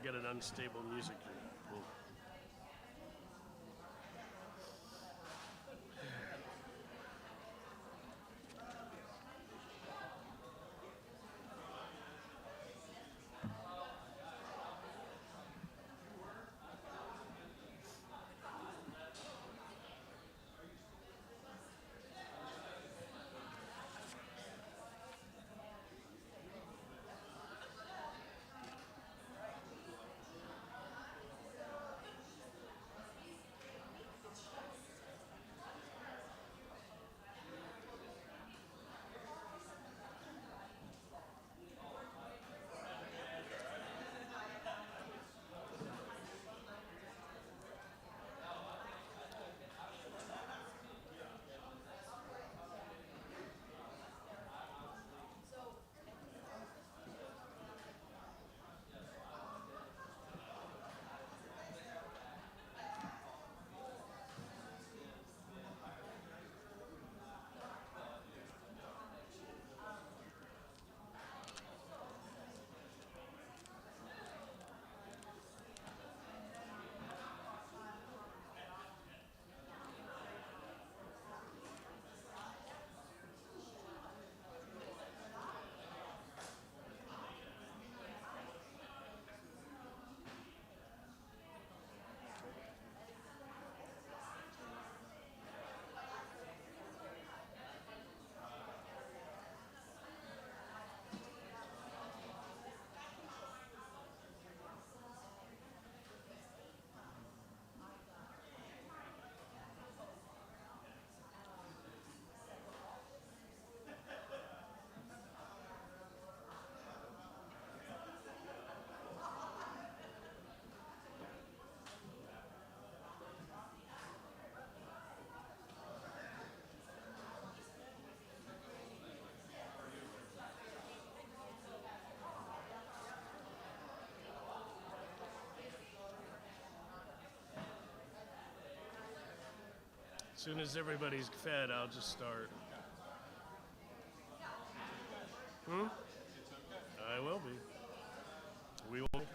get an unstable music. Well, as soon as everybody's fed, I'll just start. I will be. We will.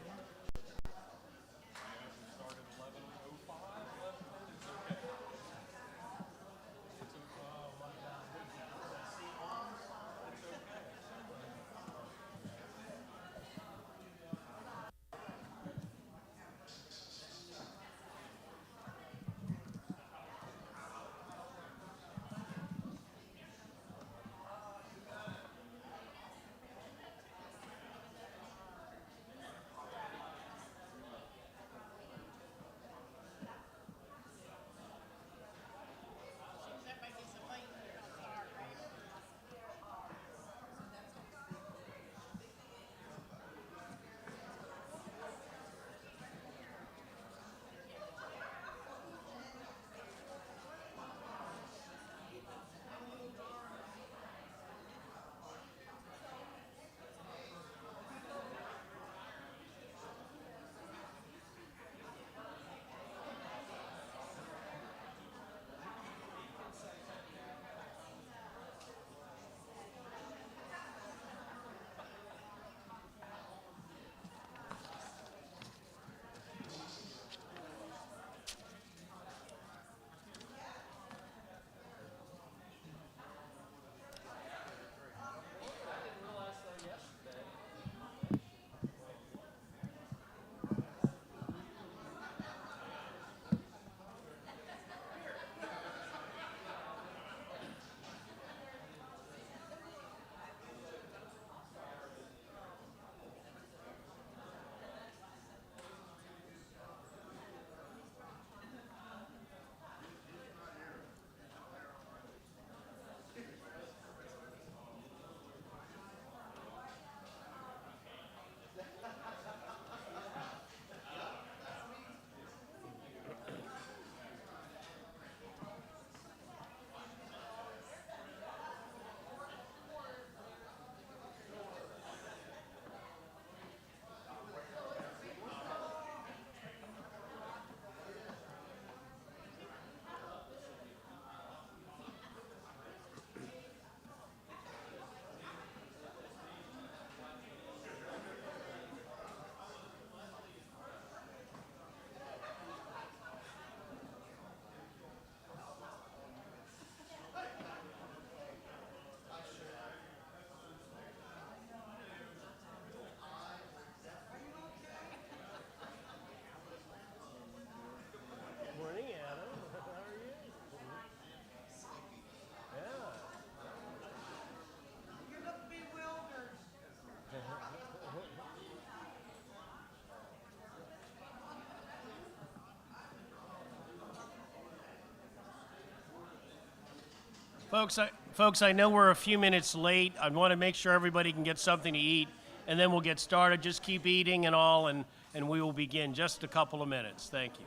Folks, I know we're a few minutes late. I want to make sure everybody can get something to eat, and then we'll get started. Just keep eating and all, and we will begin. Just a couple of minutes. Thank you.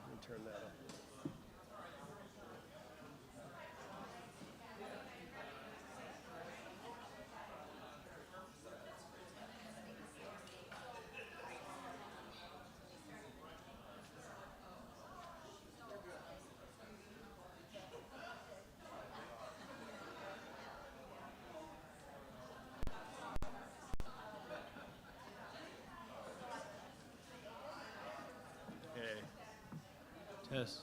Let me turn that up. Okay. Test.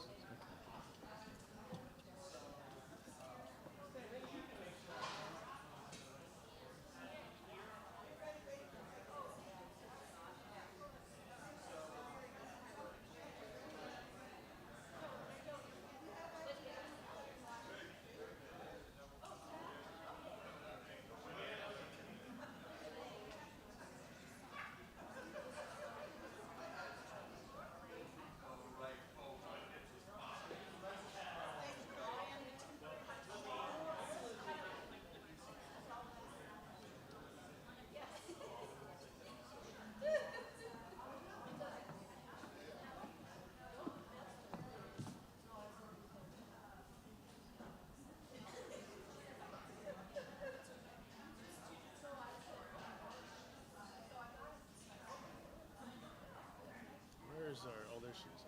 Where's our? Oh, there she is.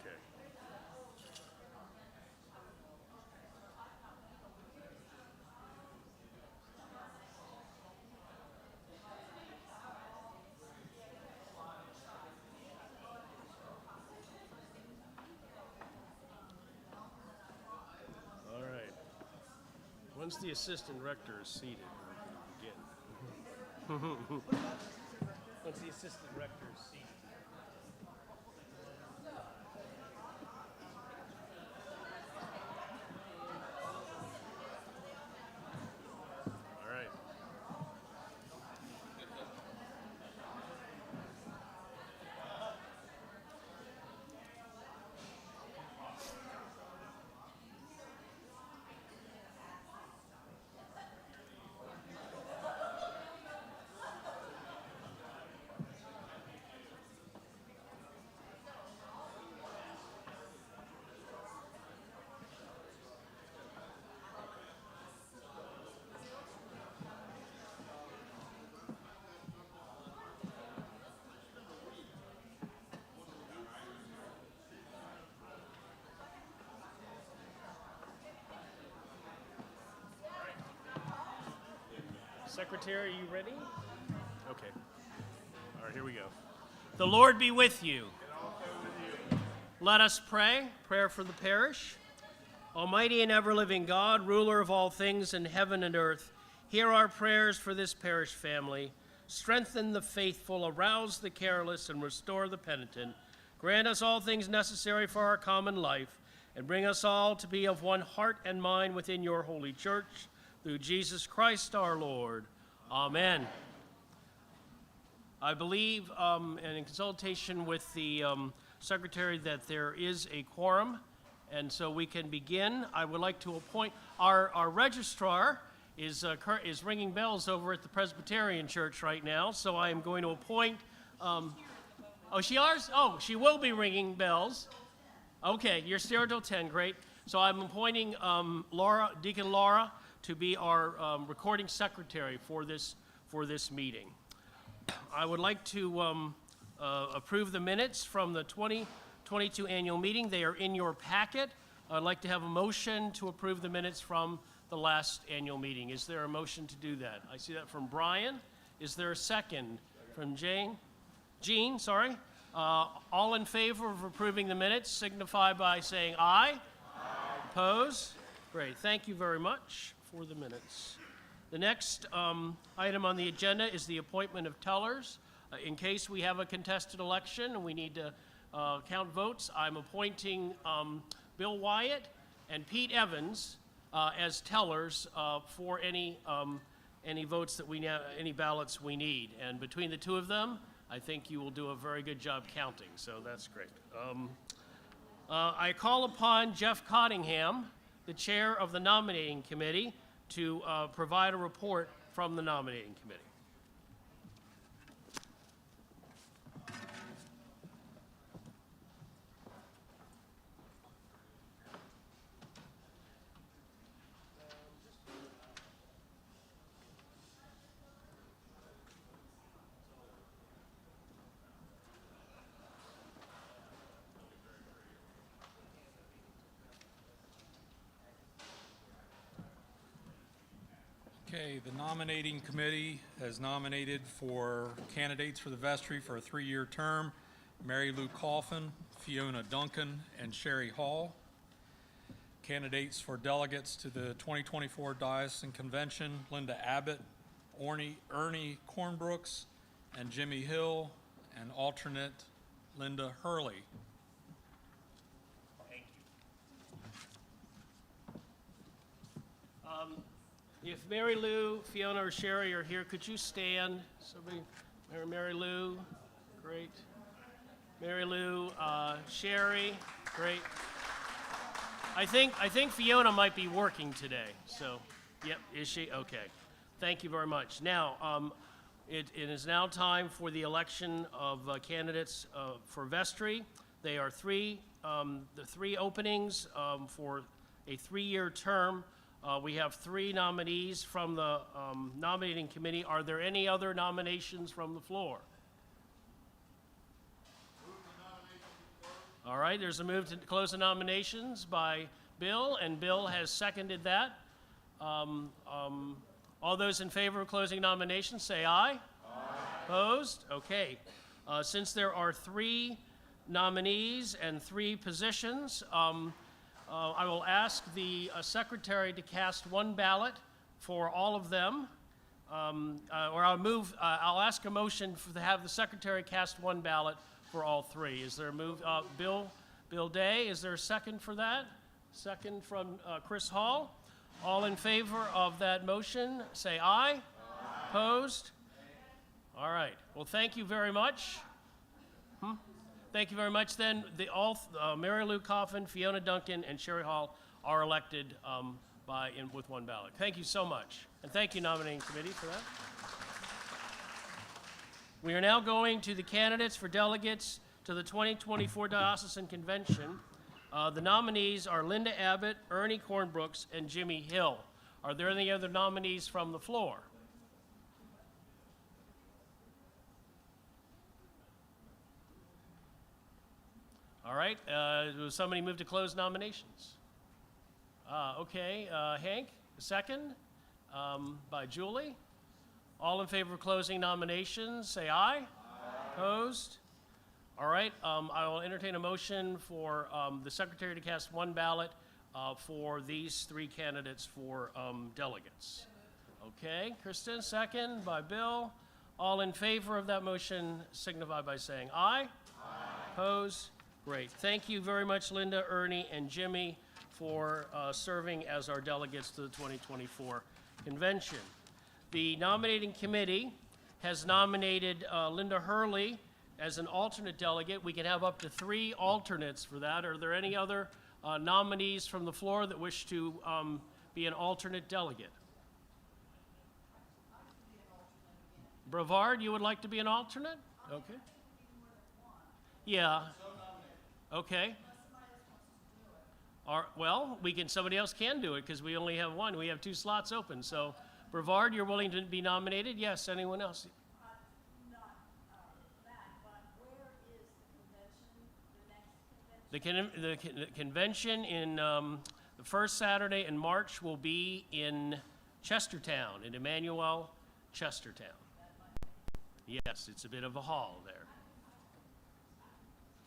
Okay. All right. Once the assistant rector is seated, we'll begin. Once the assistant rector is seated. All right. Secretary, are you ready? Okay. All right, here we go. The Lord be with you. Let us pray. Prayer for the parish. Almighty and ever-living God, ruler of all things in heaven and earth, hear our prayers for this parish family. Strengthen the faithful, arouse the careless, and restore the penitent. Grant us all things necessary for our common life, and bring us all to be of one heart and mind within your holy church, through Jesus Christ our Lord. Amen. I believe, and in consultation with the secretary, that there is a quorum, and so we can begin. I would like to appoint our registrar is ringing bells over at the Presbyterian Church right now, so I am going to appoint. Oh, she is? Oh, she will be ringing bells. Okay, you're still till 10. Great. So I'm appointing Deacon Laura to be our recording secretary for this meeting. I would like to approve the minutes from the 2022 annual meeting. They are in your packet. I'd like to have a motion to approve the minutes from the last annual meeting. Is there a motion to do that? I see that from Brian. Is there a second? From Jean, sorry. All in favor of approving the minutes signify by saying aye. Aye. Oppose? Great. Thank you very much for the minutes. The next item on the agenda is the appointment of tellers. In case we have a contested election and we need to count votes, I'm appointing Bill Wyatt and Pete Evans as tellers for any any votes that any ballots we need. And between the two of them, I think you will do a very good job counting, so that's great. I call upon Jeff Cottingham, the chair of the nominating committee, to provide a report from the nominating committee. Okay, the nominating committee has nominated for candidates for the vestry for a 3-year term, Mary Lou Coffin, Fiona Duncan, and Sherry Hall. Candidates for delegates to the 2024 Diocesan Convention, Linda Abbott, Ernie Cornbrooks, and Jimmy Hill, and alternate Linda Hurley. Thank you. If Mary Lou, Fiona, or Sherry are here, could you stand? Somebody, Mary Lou, great. Mary Lou, Sherry, great. I think Fiona might be working today, so, yep, is she? Okay. Thank you very much. Now, it is now time for the election of candidates for vestry. They are the three openings for a 3-year term. We have 3 nominees from the nominating committee. Are there any other nominations from the floor? All right, there's a move to close the nominations by Bill, and Bill has seconded that. All those in favor of closing nominations, say aye. Aye. Opposed? Okay. Since there are 3 nominees and 3 positions, I will ask the secretary to cast 1 ballot for all of them, or I'll ask a motion to have the secretary cast 1 ballot for all 3. Is there a move? Bill Day, is there a second for that? Second from Chris Hall. All in favor of that motion, say aye. Aye. Opposed? All right. Well, thank you very much. Thank you very much. Then Mary Lou Coffin, Fiona Duncan, and Sherry Hall are elected with 1 ballot. Thank you so much, and thank you, nominating committee, for that. We are now going to the candidates for delegates to the 2024 Diocesan Convention. The nominees are Linda Abbott, Ernie Cornbrooks, and Jimmy Hill. Are there any other nominees from the floor? All right, will somebody move to close nominations? Okay, Hank, second by Julie. All in favor of closing nominations, say aye. Aye. Opposed? All right, I will entertain a motion for the secretary to cast 1 ballot for these 3 candidates for delegates. Okay, Kristen, second by Bill. All in favor of that motion signify by saying aye. Aye. Opposed? Great. Thank you very much, Linda, Ernie, and Jimmy, for serving as our delegates to the 2024 convention. The nominating committee has nominated Linda Hurley as an alternate delegate. We can have up to 3 alternates for that. Are there any other nominees from the floor that wish to be an alternate delegate? Brevard, you would like to be an alternate? Okay. Yeah. Okay. Well, somebody else can do it because we only have 1. We have 2 slots open. So, Brevard, you're willing to be nominated? Yes. Anyone else? Not that, but where is the convention, the next convention? The convention in the first Saturday in March will be in Chestertown, in Emmanuel, Chestertown. Yes, it's a bit of a haul there.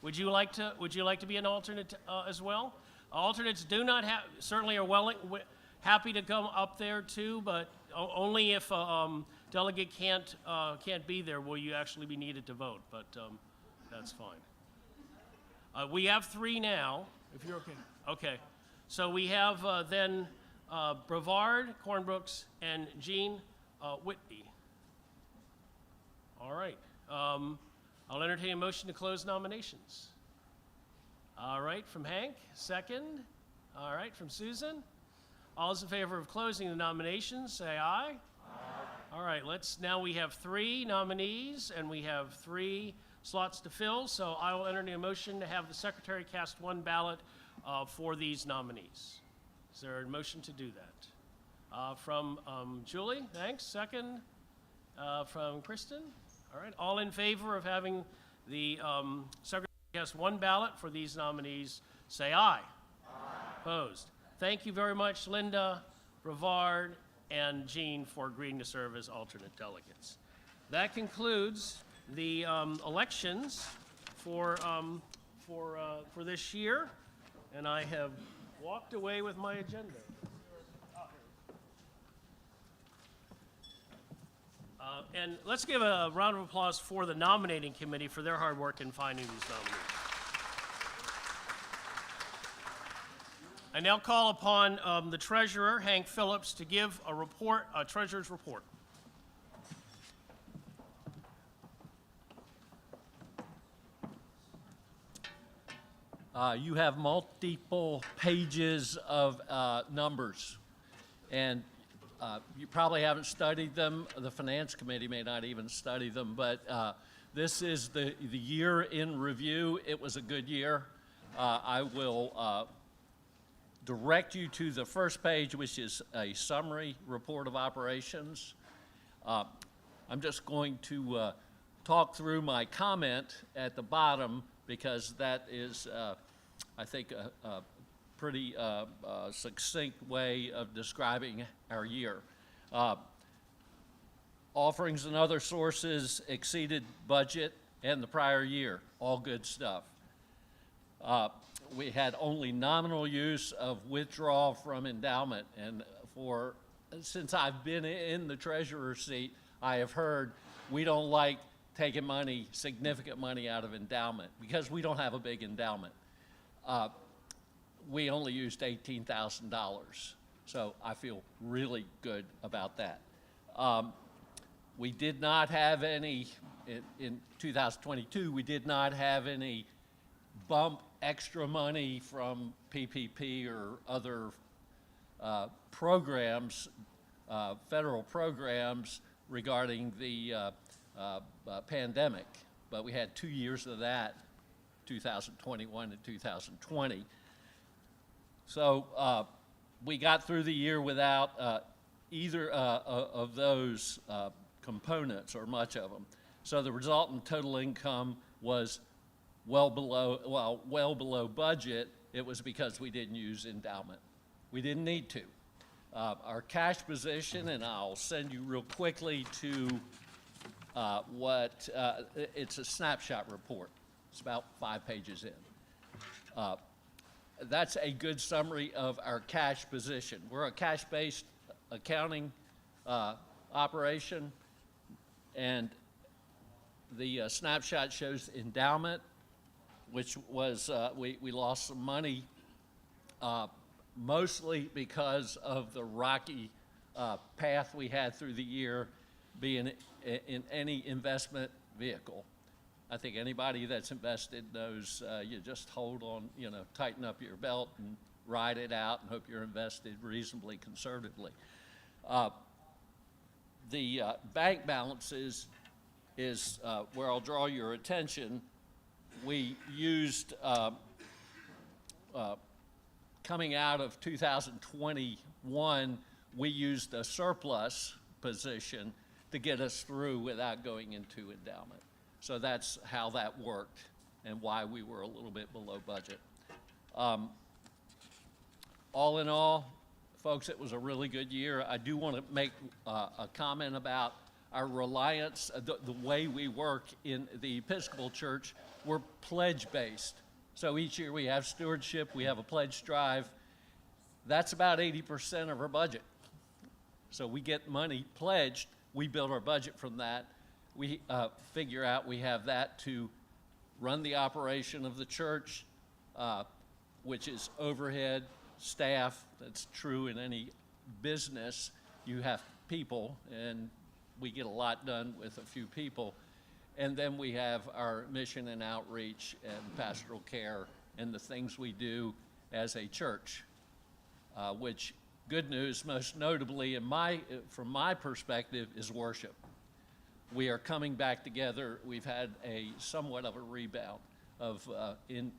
Would you like to be an alternate as well? Alternates do not have, certainly are happy to come up there too, but only if delegate can't be there will you actually be needed to vote. But that's fine. We have 3 now. If you're okay. Okay. So we have then Brevard, Cornbrooks, and Jean Whitby. All right. I'll entertain a motion to close nominations. All right, from Hank, second. All right, from Susan. All those in favor of closing the nominations, say aye. All right, now we have 3 nominees and we have 3 slots to fill, so I will entertain a motion to have the secretary cast 1 ballot for these nominees. Is there a motion to do that? From Julie, thanks. Second, from Kristen. All right, all in favor of having the secretary cast 1 ballot for these nominees, say aye. Opposed? Thank you very much, Linda, Brevard, and Jean for agreeing to serve as alternate delegates. That concludes the elections for this year, and I have walked away with my agenda. And let's give a round of applause for the nominating committee for their hard work in finding these nominees. I now call upon the treasurer, Hank Phillips, to give a treasurer's report. You have multiple pages of numbers, and you probably haven't studied them. The Finance Committee may not even study them, but this is the year in review. It was a good year. I will direct you to the first page, which is a summary report of operations. I'm just going to talk through my comment at the bottom because that is, I think, a pretty succinct way of describing our year. Offerings and other sources exceeded budget and the prior year. All good stuff. We had only nominal use of withdrawal from endowment, and since I've been in the treasurer's seat, I have heard we don't like taking money, significant money out of endowment because we don't have a big endowment. We only used $18,000, so I feel really good about that. We did not have any, in 2022, we did not have any bump extra money from PPP or other programs, federal programs regarding the pandemic. But we had 2 years of that, 2021 and 2020. So we got through the year without either of those components or much of them. So the resultant total income was well below budget. It was because we didn't use endowment. We didn't need to. Our cash position, and I'll send you real quickly to it's a snapshot report. It's about 5 pages in. That's a good summary of our cash position. We're a cash-based accounting operation, and the snapshot shows endowment, which was, we lost some money, mostly because of the rocky path we had through the year being in any investment vehicle. I think anybody that's invested knows you just hold on, tighten up your belt and ride it out and hope you're invested reasonably conservatively. The bank balances is where I'll draw your attention. We used, coming out of 2021, we used a surplus position to get us through without going into endowment. So that's how that worked and why we were a little bit below budget. All in all, folks, it was a really good year. I do want to make a comment about our reliance, the way we work in the Episcopal Church. We're pledge-based. So each year we have stewardship, we have a pledge drive. That's about 80% of our budget. So we get money pledged, we build our budget from that. We figure out we have that to run the operation of the church, which is overhead, staff. That's true in any business. You have people, and we get a lot done with a few people. And then we have our mission and outreach and pastoral care and the things we do as a church, which, good news, most notably from my perspective, is worship. We are coming back together. We've had a somewhat of a rebound of in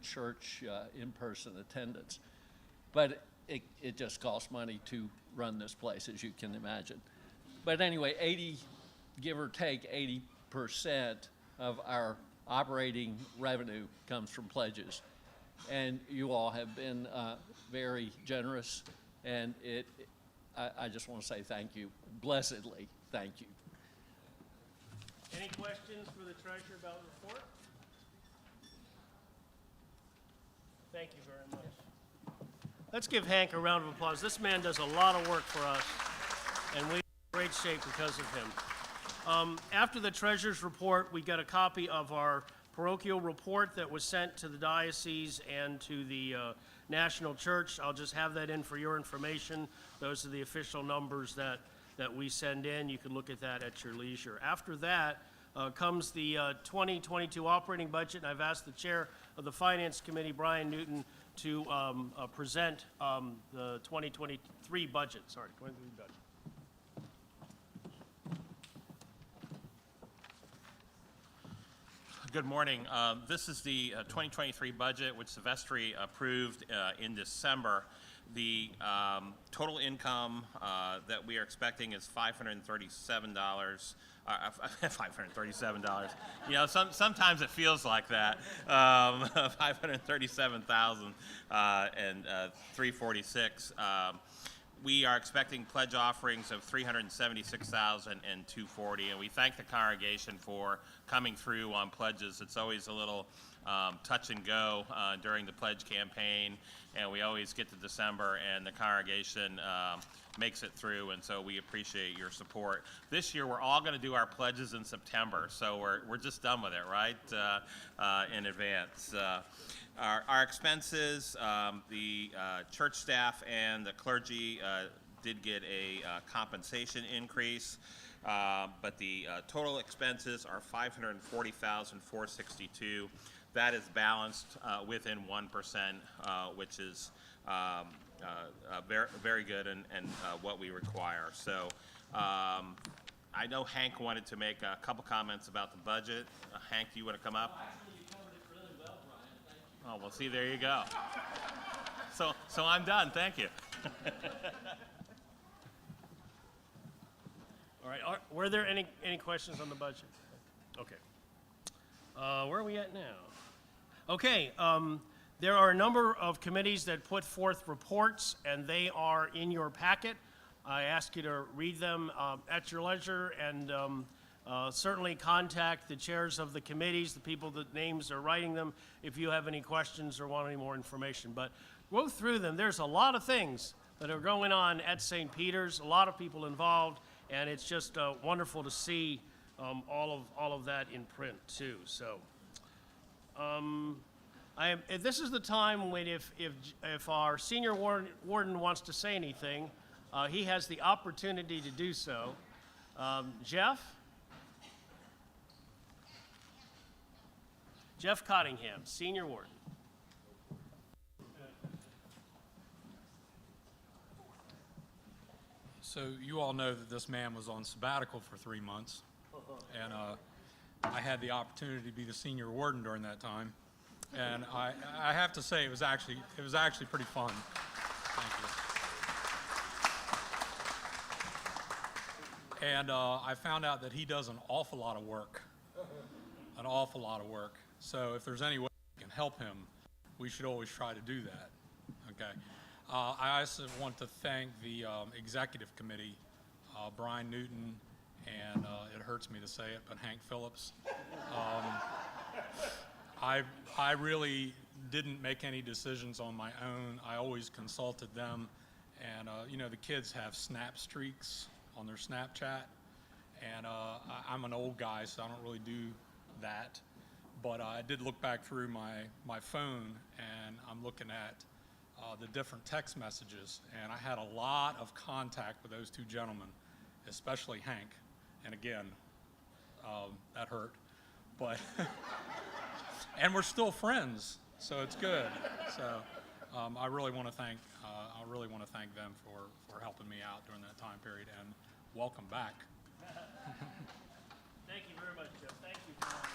church, in-person attendance. But it just costs money to run this place, as you can imagine. But anyway, give or take 80% of our operating revenue comes from pledges. And you all have been very generous, and I just want to say thank you, blessedly, thank you. Any questions for the treasurer about the report? Thank you very much. Let's give Hank a round of applause. This man does a lot of work for us, and we're in great shape because of him. After the treasurer's report, we got a copy of our parochial report that was sent to the diocese and to the national church. I'll just have that in for your information. Those are the official numbers that we send in. You can look at that at your leisure. After that comes the 2022 operating budget, and I've asked the chair of the Finance Committee, Brian Newton, to present the 2023 budget. Sorry, 23 budget. Good morning. This is the 2023 budget, which the vestry approved in December. The total income that we are expecting is $537. $537. You know, sometimes it feels like that. $537,000 and $346. We are expecting pledge offerings of $376,000 and $240, and we thank the congregation for coming through on pledges. It's always a little touch and go during the pledge campaign, and we always get to December and the congregation makes it through, and so we appreciate your support. This year we're all going to do our pledges in September, so we're just done with it, right, in advance. Our expenses, the church staff and the clergy did get a compensation increase, but the total expenses are $540,462. That is balanced within 1%, which is very, very good and what we require. So I know Hank wanted to make a couple comments about the budget. Hank, do you want to come up? Oh, well, see, there you go. So I'm done. Thank you. All right. Were there any questions on the budget? Okay. Where are we at now? Okay. There are a number of committees that put forth reports, and they are in your packet. I ask you to read them at your leisure, and certainly contact the chairs of the committees, the people that names are writing them, if you have any questions or want any more information. But go through them. There's a lot of things that are going on at St. Peter's, a lot of people involved, and it's just wonderful to see all of that in print too. So this is the time when if our senior warden wants to say anything, he has the opportunity to do so. Jeff Cottingham, senior warden. So you all know that this man was on sabbatical for 3 months, and I had the opportunity to be the senior warden during that time, and I have to say it was actually pretty fun. Thank you. And I found out that he does an awful lot of work, So if there's any way we can help him, we should always try to do that. Okay. I also want to thank the executive committee, Brian Newton, and it hurts me to say it, but Hank Phillips. I really didn't make any decisions on my own. I always consulted them, and you know, the kids have snap streaks on their Snapchat, and I'm an old guy, so I don't really do that. But I did look back through my phone, and I'm looking at the different text messages, and I had a lot of contact with those two gentlemen, especially Hank. And again, that hurt, but and we're still friends, so it's good. So I really want to thank them for helping me out during that time period, and welcome back. Thank you very much, Jeff. Thank you for all this.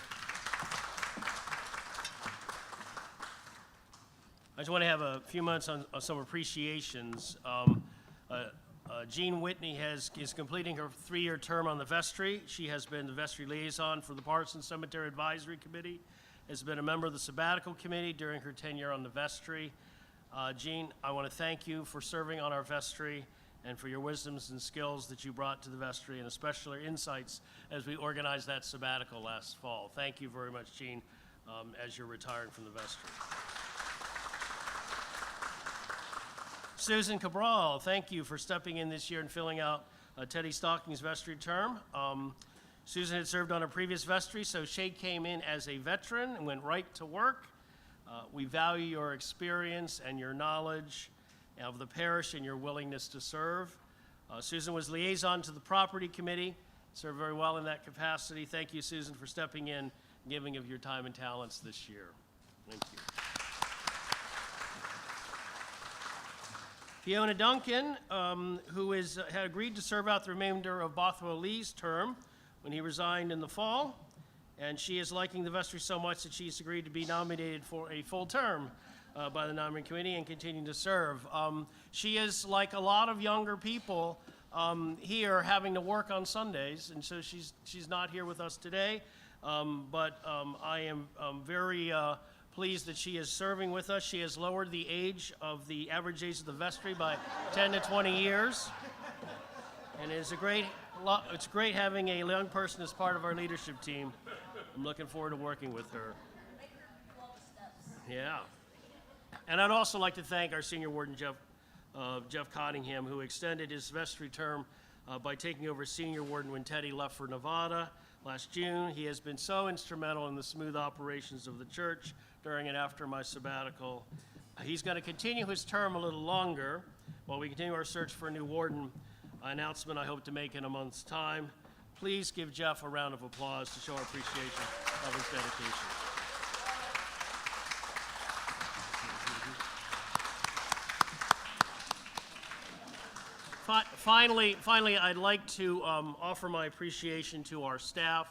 I just want to have a few minutes on some appreciations. Jean Whitney is completing her 3-year term on the vestry. She has been the vestry liaison for the Parsons Cemetery Advisory Committee, has been a member of the sabbatical committee during her tenure on the vestry. Jean, I want to thank you for serving on our vestry and for your wisdoms and skills that you brought to the vestry, and especially your insights as we organized that sabbatical last fall. Thank you very much, Jean, as you're retiring from the vestry. Susan Cabral, thank you for stepping in this year and filling out Teddy Stocking's vestry term. Susan had served on a previous vestry, so she came in as a veteran and went right to work. We value your experience and your knowledge of the parish and your willingness to serve. Susan was liaison to the property committee, served very well in that capacity. Thank you, Susan, for stepping in and giving of your time and talents this year. Thank you. Fiona Duncan, who had agreed to serve out the remainder of Bothwell Lee's term when he resigned in the fall, and she is liking the vestry so much that she's agreed to be nominated for a full term by the nominating committee and continue to serve. She is, like a lot of younger people here, having to work on Sundays, and so she's not here with us today, but I am very pleased that she is serving with us. She has lowered the average age of the vestry by 10 to 20 years. And it's great having a young person as part of our leadership team. I'm looking forward to working with her. Yeah. And I'd also like to thank our senior warden, Jeff Cottingham, who extended his vestry term by taking over senior warden when Teddy left for Nevada last June. He has been so instrumental in the smooth operations of the church during and after my sabbatical. He's going to continue his term a little longer while we continue our search for a new warden. Announcement I hope to make in a month's time. Please give Jeff a round of applause to show our appreciation of his dedication. Finally, I'd like to offer my appreciation to our staff,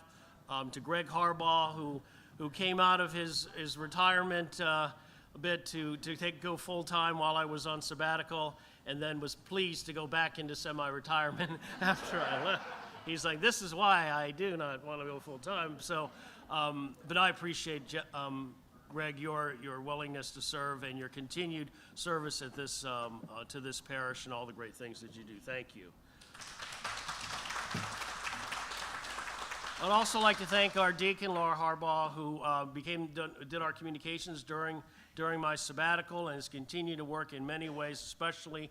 to Greg Harbaugh, who came out of his retirement a bit to go full-time while I was on sabbatical, and then was pleased to go back into semi-retirement after I left. He's like, this is why I do not want to go full-time. So, but I appreciate, Greg, your willingness to serve and your continued service at this, to this parish and all the great things that you do. Thank you. I'd also like to thank our deacon, Laura Harbaugh, who did our communications during my sabbatical and has continued to work in many ways, especially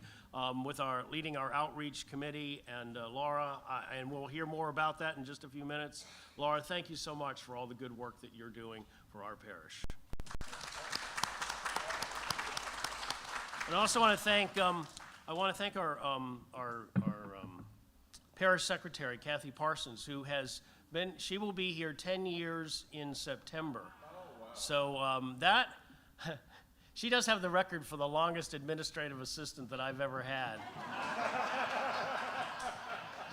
with leading our outreach committee. And Laura, and we'll hear more about that in just a few minutes. Laura, thank you so much for all the good work that you're doing for our parish. And I also want to thank our parish secretary, Kathy Parsons, who has been, she will be here 10 years in September. So she does have the record for the longest administrative assistant that I've ever had.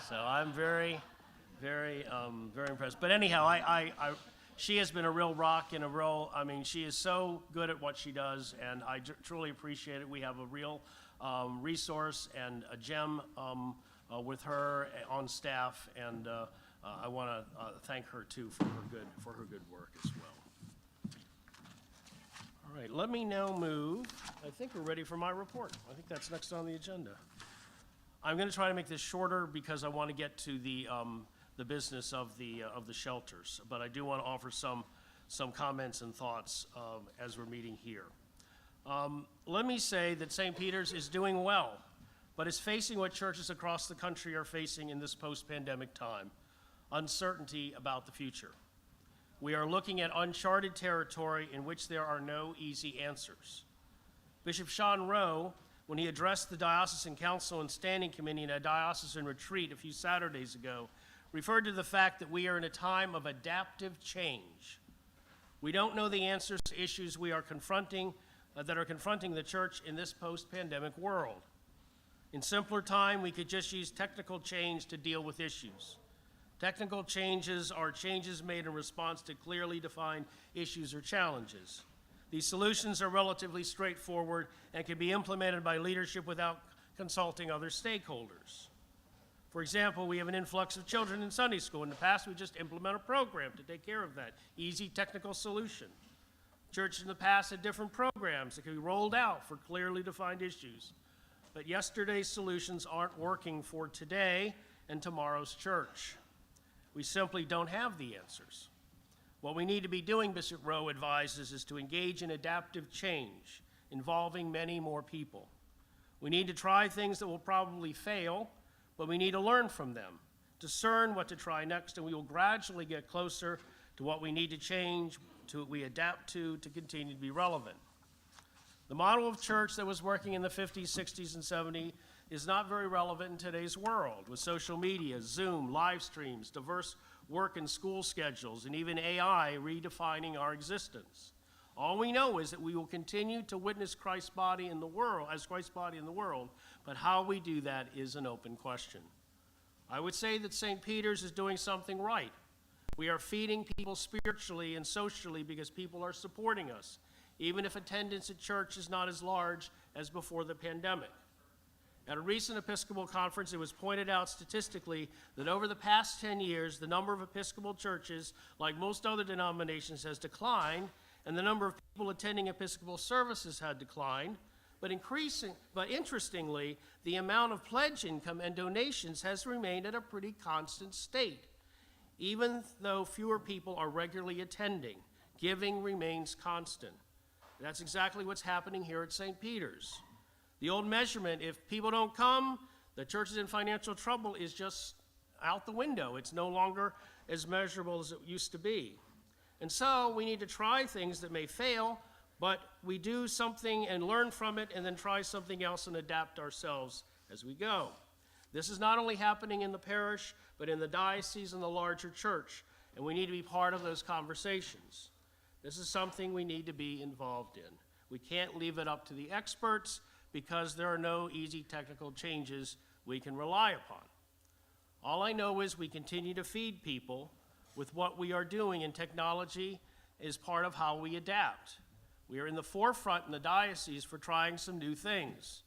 So I'm very impressed. But anyhow, she has been a real rock and she is so good at what she does, and I truly appreciate it. We have a real resource and a gem with her on staff, and I want to thank her too for her good work as well. All right, let me now move. I think we're ready for my report. I think that's next on the agenda. I'm going to try to make this shorter because I want to get to the business of the shelters, but I do want to offer some comments and thoughts as we're meeting here. Let me say that St. Peter's is doing well, but is facing what churches across the country are facing in this post-pandemic time: uncertainty about the future. We are looking at uncharted territory in which there are no easy answers. Bishop Sean Rowe, when he addressed the Diocesan Council and Standing Committee in a diocesan retreat a few Saturdays ago, referred to the fact that we are in a time of adaptive change. We don't know the answers to issues we are confronting, that are confronting the church in this post-pandemic world. In simpler time, we could just use technical change to deal with issues. Technical changes are changes made in response to clearly defined issues or challenges. These solutions are relatively straightforward and can be implemented by leadership without consulting other stakeholders. For example, we have an influx of children in Sunday school. In the past, we just implement a program to take care of that. Easy technical solution. Churches in the past had different programs that could be rolled out for clearly defined issues. But yesterday's solutions aren't working for today and tomorrow's church. We simply don't have the answers. What we need to be doing, Bishop Rowe advises, is to engage in adaptive change involving many more people. We need to try things that will probably fail, but we need to learn from them, discern what to try next, and we will gradually get closer to what we need to change, to what we adapt to continue to be relevant. The model of church that was working in the 50s, 60s, and 70s is not very relevant in today's world, with social media, Zoom, live streams, diverse work and school schedules, and even AI redefining our existence. All we know is that we will continue to witness Christ's body in the world, as Christ's body in the world, but how we do that is an open question. I would say that St. Peter's is doing something right. We are feeding people spiritually and socially because people are supporting us, even if attendance at church is not as large as before the pandemic. At a recent Episcopal conference, it was pointed out statistically that over the past 10 years, the number of Episcopal churches, like most other denominations, has declined, and the number of people attending Episcopal services had declined. But interestingly, the amount of pledge income and donations has remained at a pretty constant state. Even though fewer people are regularly attending, giving remains constant. That's exactly what's happening here at St. Peter's. The old measurement, if people don't come, the church is in financial trouble, is just out the window. It's no longer as measurable as it used to be. And so we need to try things that may fail, but we do something and learn from it and then try something else and adapt ourselves as we go. This is not only happening in the parish, but in the diocese and the larger church, and we need to be part of those conversations. This is something we need to be involved in. We can't leave it up to the experts because there are no easy technical changes we can rely upon. All I know is we continue to feed people with what we are doing, and technology is part of how we adapt. We are in the forefront in the diocese for trying some new things.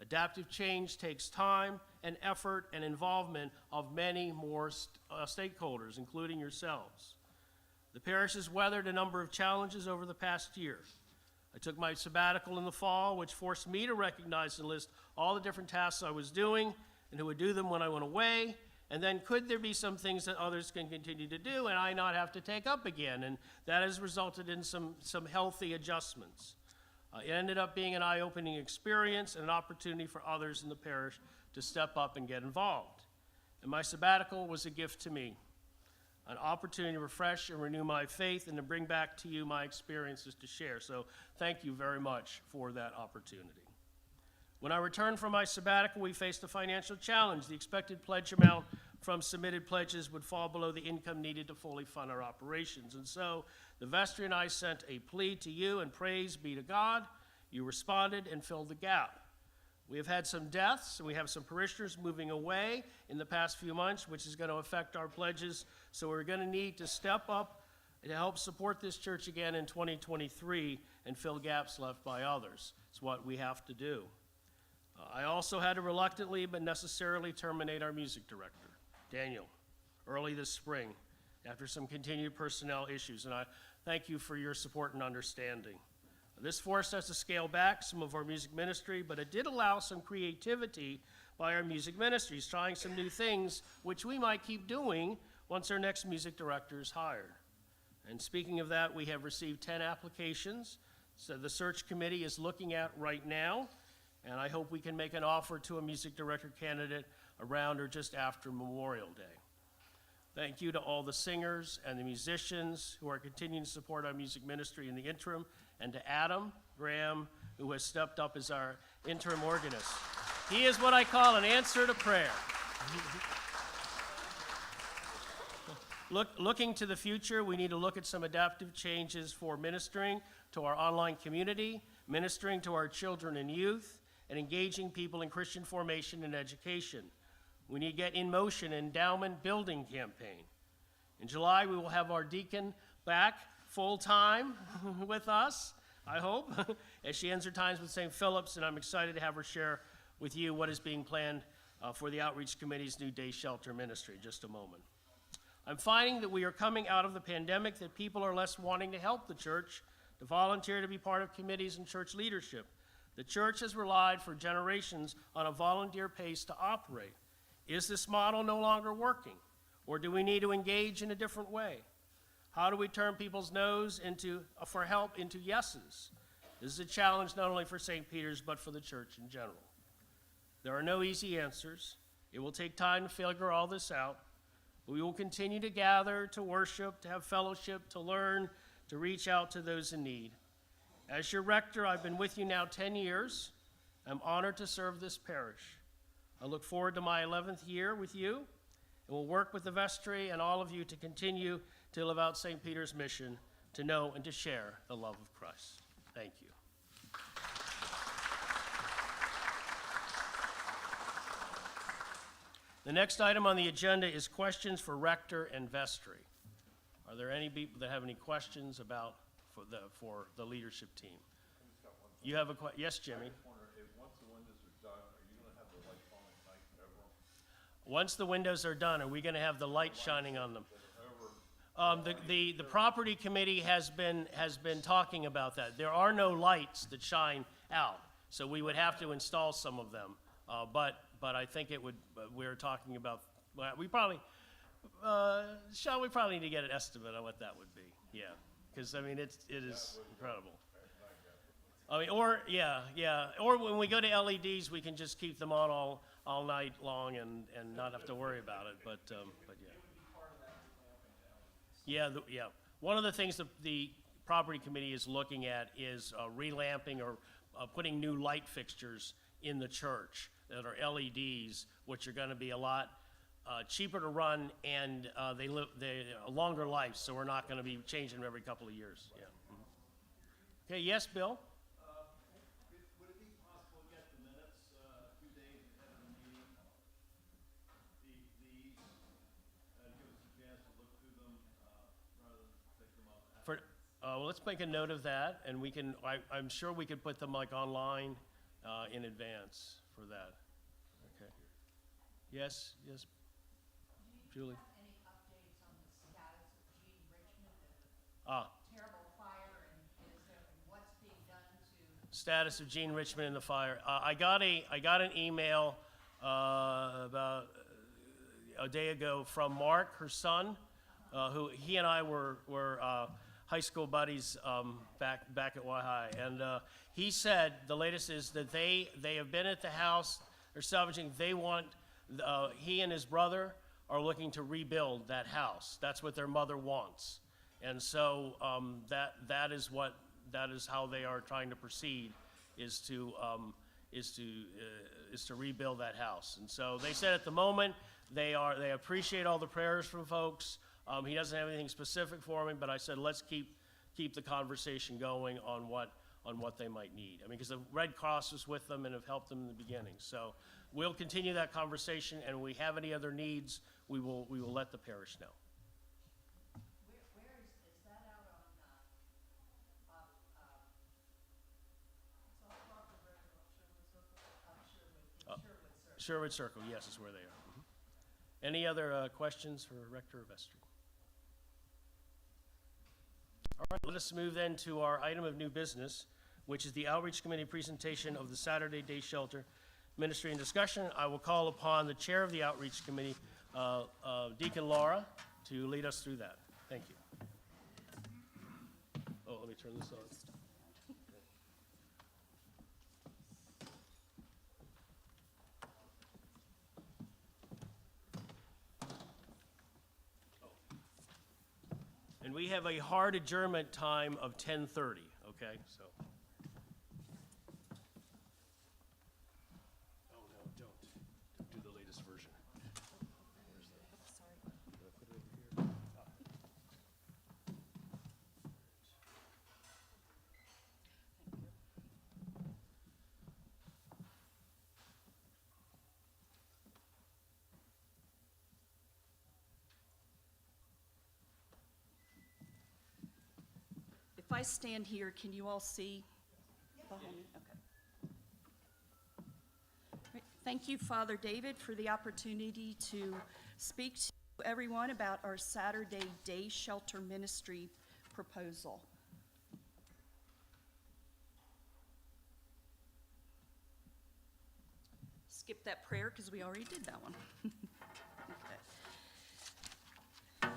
Adaptive change takes time and effort and involvement of many more stakeholders, including yourselves. The parish has weathered a number of challenges over the past year. I took my sabbatical in the fall, which forced me to recognize and list all the different tasks I was doing and who would do them when I went away. And then could there be some things that others can continue to do and I not have to take up again? And that has resulted in some healthy adjustments. It ended up being an eye-opening experience and an opportunity for others in the parish to step up and get involved. And my sabbatical was a gift to me, an opportunity to refresh and renew my faith and to bring back to you my experiences to share. So thank you very much for that opportunity. When I returned from my sabbatical, we faced a financial challenge. The expected pledge amount from submitted pledges would fall below the income needed to fully fund our operations. And so the vestry and I sent a plea to you, and praise be to God, you responded and filled the gap. We have had some deaths, and we have some parishioners moving away in the past few months, which is going to affect our pledges. So we're going to need to step up to help support this church again in 2023 and fill gaps left by others. It's what we have to do. I also had to reluctantly but necessarily terminate our music director, Daniel, early this spring after some continued personnel issues, and I thank you for your support and understanding. This forced us to scale back some of our music ministry, but it did allow some creativity by our music ministries, trying some new things which we might keep doing once our next music director is hired. And speaking of that, we have received 10 applications, so the search committee is looking at right now, and I hope we can make an offer to a music director candidate around or just after Memorial Day. Thank you to all the singers and the musicians who are continuing to support our music ministry in the interim, and to Adam, Graham, who has stepped up as our interim organist. He is what I call an answer to prayer. Looking to the future, we need to look at some adaptive changes for ministering to our online community, ministering to our children and youth, and engaging people in Christian formation and education. We need to get in motion an endowment building campaign. In July, we will have our deacon back full-time with us, I hope, as she ends her times with St. Philip's, and I'm excited to have her share with you what is being planned for the Outreach Committee's new day shelter ministry. Just a moment. I'm finding that we are coming out of the pandemic, that people are less wanting to help the church, to volunteer to be part of committees and church leadership. The church has relied for generations on a volunteer pace to operate. Is this model no longer working? Or do we need to engage in a different way? How do we turn people's no's for help into yeses? This is a challenge not only for St. Peter's, but for the church in general. There are no easy answers. It will take time to figure all this out. We will continue to gather, to worship, to have fellowship, to learn, to reach out to those in need. As your rector, I've been with you now 10 years. I'm honored to serve this parish. I look forward to my 11th year with you, and will work with the vestry and all of you to continue to live out St. Peter's mission, to know and to share the love of Christ. Thank you. The next item on the agenda is questions for rector and vestry. Are there any people that have any questions about for the leadership team? You have a question? Yes, Jimmy. Once the windows are done, are we going to have the light shining on them? The property committee has been talking about that. There are no lights that shine out, so we would have to install some of them. But I think it would. We're talking about. Well, we probably need to get an estimate on what that would be. Yeah, because I mean it is incredible. I mean, or when we go to LEDs, we can just keep them on all night long and not have to worry about it. But yeah. Yeah. One of the things that the property committee is looking at is relamping or putting new light fixtures in the church that are LEDs, which are going to be a lot cheaper to run, and they a longer life, so we're not going to be changing them every couple of years. Yeah. Mm-hmm. Okay. Yes, Bill. Would it be possible to get the minutes 2 days ahead of the meeting? These give us a chance to look through them rather than pick them up. Well, let's make a note of that, and we can. I'm sure we could put them like online in advance for that. Okay. Yes. Julie. Any updates on the status of Gene Richmond and the terrible fire, and what's being done to? Status of Gene Richmond in the fire. I got an email about a day ago from Mark, her son, who he and I were high school buddies back at Y-High, and he said the latest is that they have been at the house. They're salvaging. They want he and his brother are looking to rebuild that house. That's what their mother wants, and so that is how they are trying to proceed, is to rebuild that house. And so they said at the moment they appreciate all the prayers from folks. He doesn't have anything specific for me, but I said let's keep the conversation going on what they might need. I mean, because the Red Cross was with them and have helped them in the beginning. So we'll continue that conversation, and if we have any other needs, we will let the parish know. Where is that out on, it's off Parker Road, Sherwood Circle, yes, is where they are. Mhm. Any other questions for Rector or Vestry? All right, let us move then to our item of new business, which is the Outreach Committee presentation of the Saturday Day Shelter Ministry and Discussion. I will call upon the Chair of the Outreach Committee, Deacon Laura, to lead us through that. Thank you. Oh, let me turn this on. And we have a hard adjournment time of 10:30, okay? So Don't do the latest version. If I stand here, can you all see behind me? Okay. Great. Thank you, Father David, for the opportunity to speak to everyone about our Saturday Day Shelter Ministry proposal. Skip that prayer because we already did that one. Okay.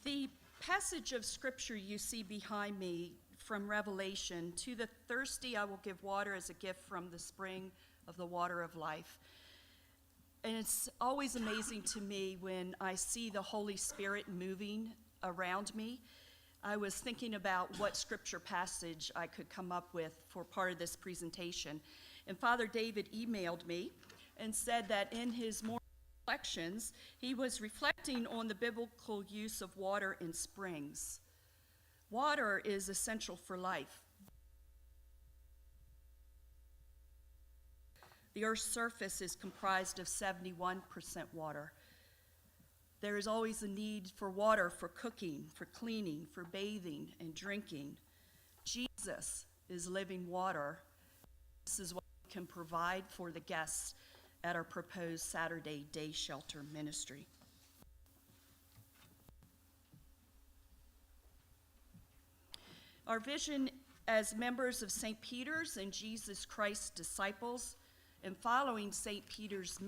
The passage of scripture you see behind me from Revelation, to the thirsty I will give water as a gift from the spring of the water of life. And it's always amazing to me when I see the Holy Spirit moving around me. I was thinking about what scripture passage I could come up with for part of this presentation. And Father David emailed me and said that in his morning reflections, he was reflecting on the biblical use of water in springs. Water is essential for life. The Earth's surface is comprised of 71% water. There is always a need for water for cooking, for cleaning, for bathing, and drinking. Jesus is living water. This is what we can provide for the guests at our proposed Saturday Day Shelter Ministry. Our vision as members of St. Peter's and Jesus Christ's disciples, and following St. Peter's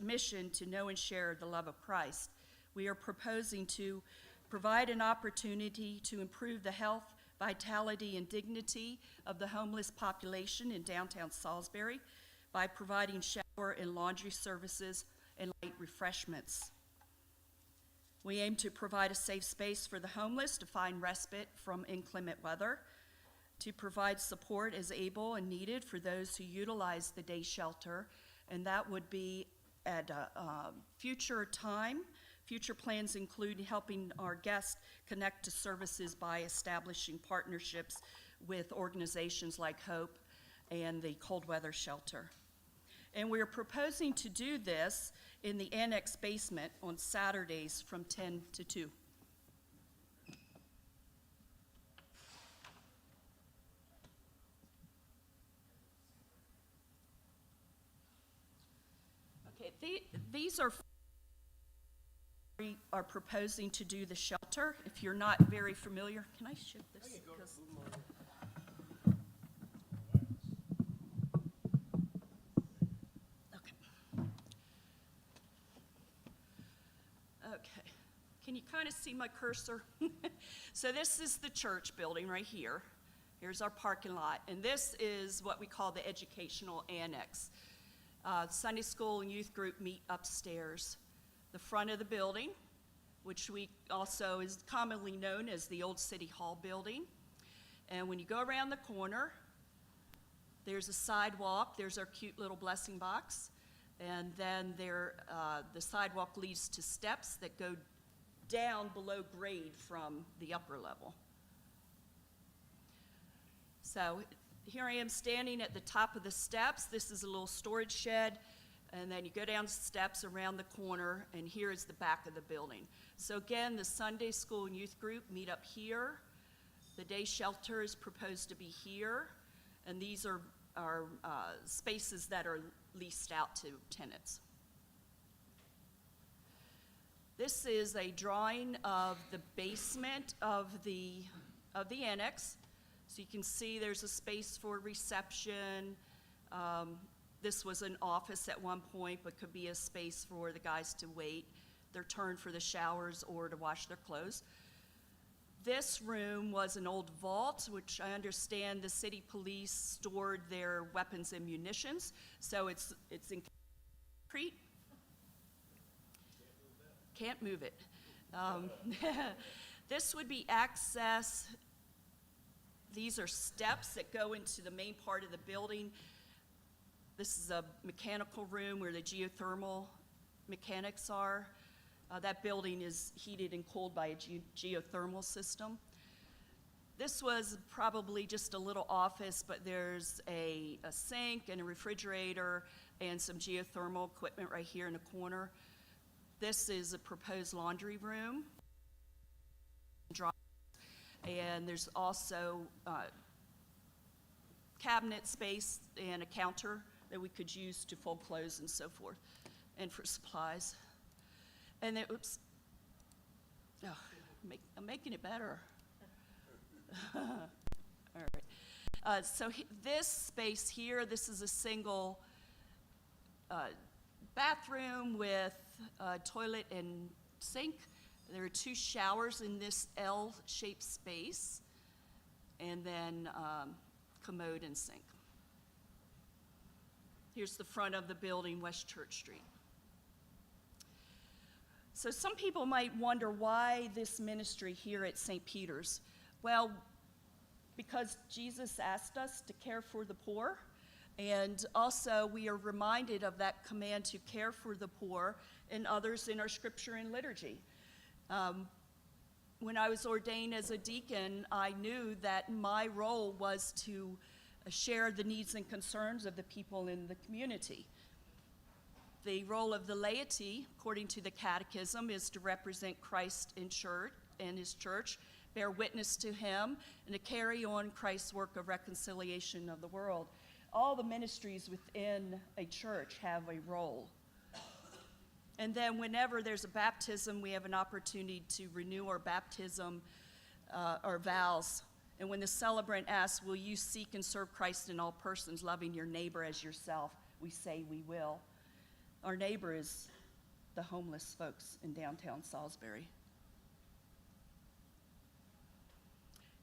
mission to know and share the love of Christ, we are proposing to provide an opportunity to improve the health, vitality, and dignity of the homeless population in downtown Salisbury by providing shower and laundry services and light refreshments. We aim to provide a safe space for the homeless to find respite from inclement weather, to provide support as able and needed for those who utilize the day shelter, and that would be at a future time. Future plans include helping our guests connect to services by establishing partnerships with organizations like Hope and the Cold Weather Shelter. And we're proposing to do this in the annex basement on Saturdays from 10 to 2. Okay, these are we are proposing to do the shelter. If you're not very familiar, can I shift this? Okay, can you kind of see my cursor? So this is the church building right here. Here's our parking lot, and this is what we call the educational annex. Sunday school and youth group meet upstairs. The front of the building, which we also is commonly known as the old City Hall building. And when you go around the corner, there's a sidewalk, there's our cute little blessing box. And then the sidewalk leads to steps that go down below grade from the upper level. So here I am standing at the top of the steps. This is a little storage shed. And then you go down steps around the corner, and here is the back of the building. So again, the Sunday school and youth group meet up here. The day shelter is proposed to be here. And these are spaces that are leased out to tenants. This is a drawing of the basement of the annex. So you can see there's a space for reception. This was an office at one point, but could be a space for the guys to wait their turn for the showers or to wash their clothes. This room was an old vault, which I understand the city police stored their weapons and munitions. So it's in concrete. Can't move it. This would be access. These are steps that go into the main part of the building. This is a mechanical room where the geothermal mechanics are. That building is heated and cooled by a geothermal system. This was probably just a little office, but there's a sink and a refrigerator and some geothermal equipment right here in the corner. This is a proposed laundry room. And there's also cabinet space and a counter that we could use to fold clothes and so forth, and for supplies. And then, oops, oh, I'm making it better. All right. This space here, this is a single bathroom with toilet and sink. There are 2 showers in this L-shaped space, and then commode and sink. Here's the front of the building, West Church Street. So some people might wonder why this ministry here at St. Peter's. Well, because Jesus asked us to care for the poor, and also we are reminded of that command to care for the poor and others in our scripture and liturgy. When I was ordained as a deacon, I knew that my role was to share the needs and concerns of the people in the community. The role of the laity, according to the Catechism, is to represent Christ in church and his church, bear witness to him, and to carry on Christ's work of reconciliation of the world. All the ministries within a church have a role. And then whenever there's a baptism, we have an opportunity to renew our baptism, our vows. And when the celebrant asks, will you seek and serve Christ in all persons, loving your neighbor as yourself, we say we will. Our neighbor is the homeless folks in downtown Salisbury.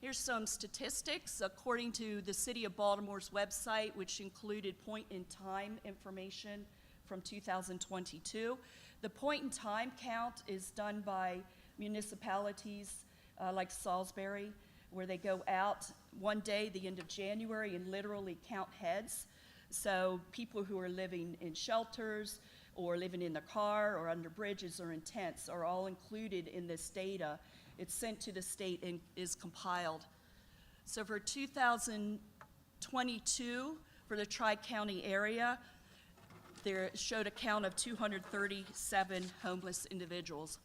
Here's some statistics. According to the City of Baltimore's website, which included point-in-time information from 2022, the point-in-time count is done by municipalities like Salisbury, where they go out one day, the end of January, and literally count heads. So people who are living in shelters or living in their car or under bridges or in tents are all included in this data. It's sent to the state and is compiled. So for 2022, for the Tri-County area, there showed a count of 237 homeless individuals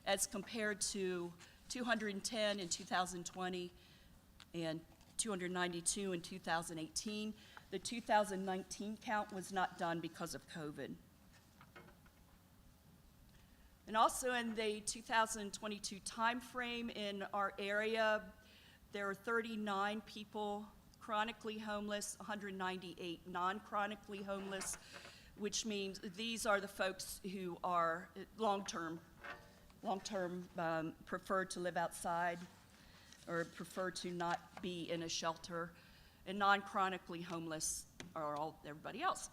as compared to 210 in 2020 and 292 in 2018. The 2019 count was not done because of COVID. And also in the 2022 timeframe in our area, there are 39 people chronically homeless, 198 non-chronically homeless, which means these are the folks who are long-term prefer to live outside or prefer to not be in a shelter, and non-chronically homeless are everybody else.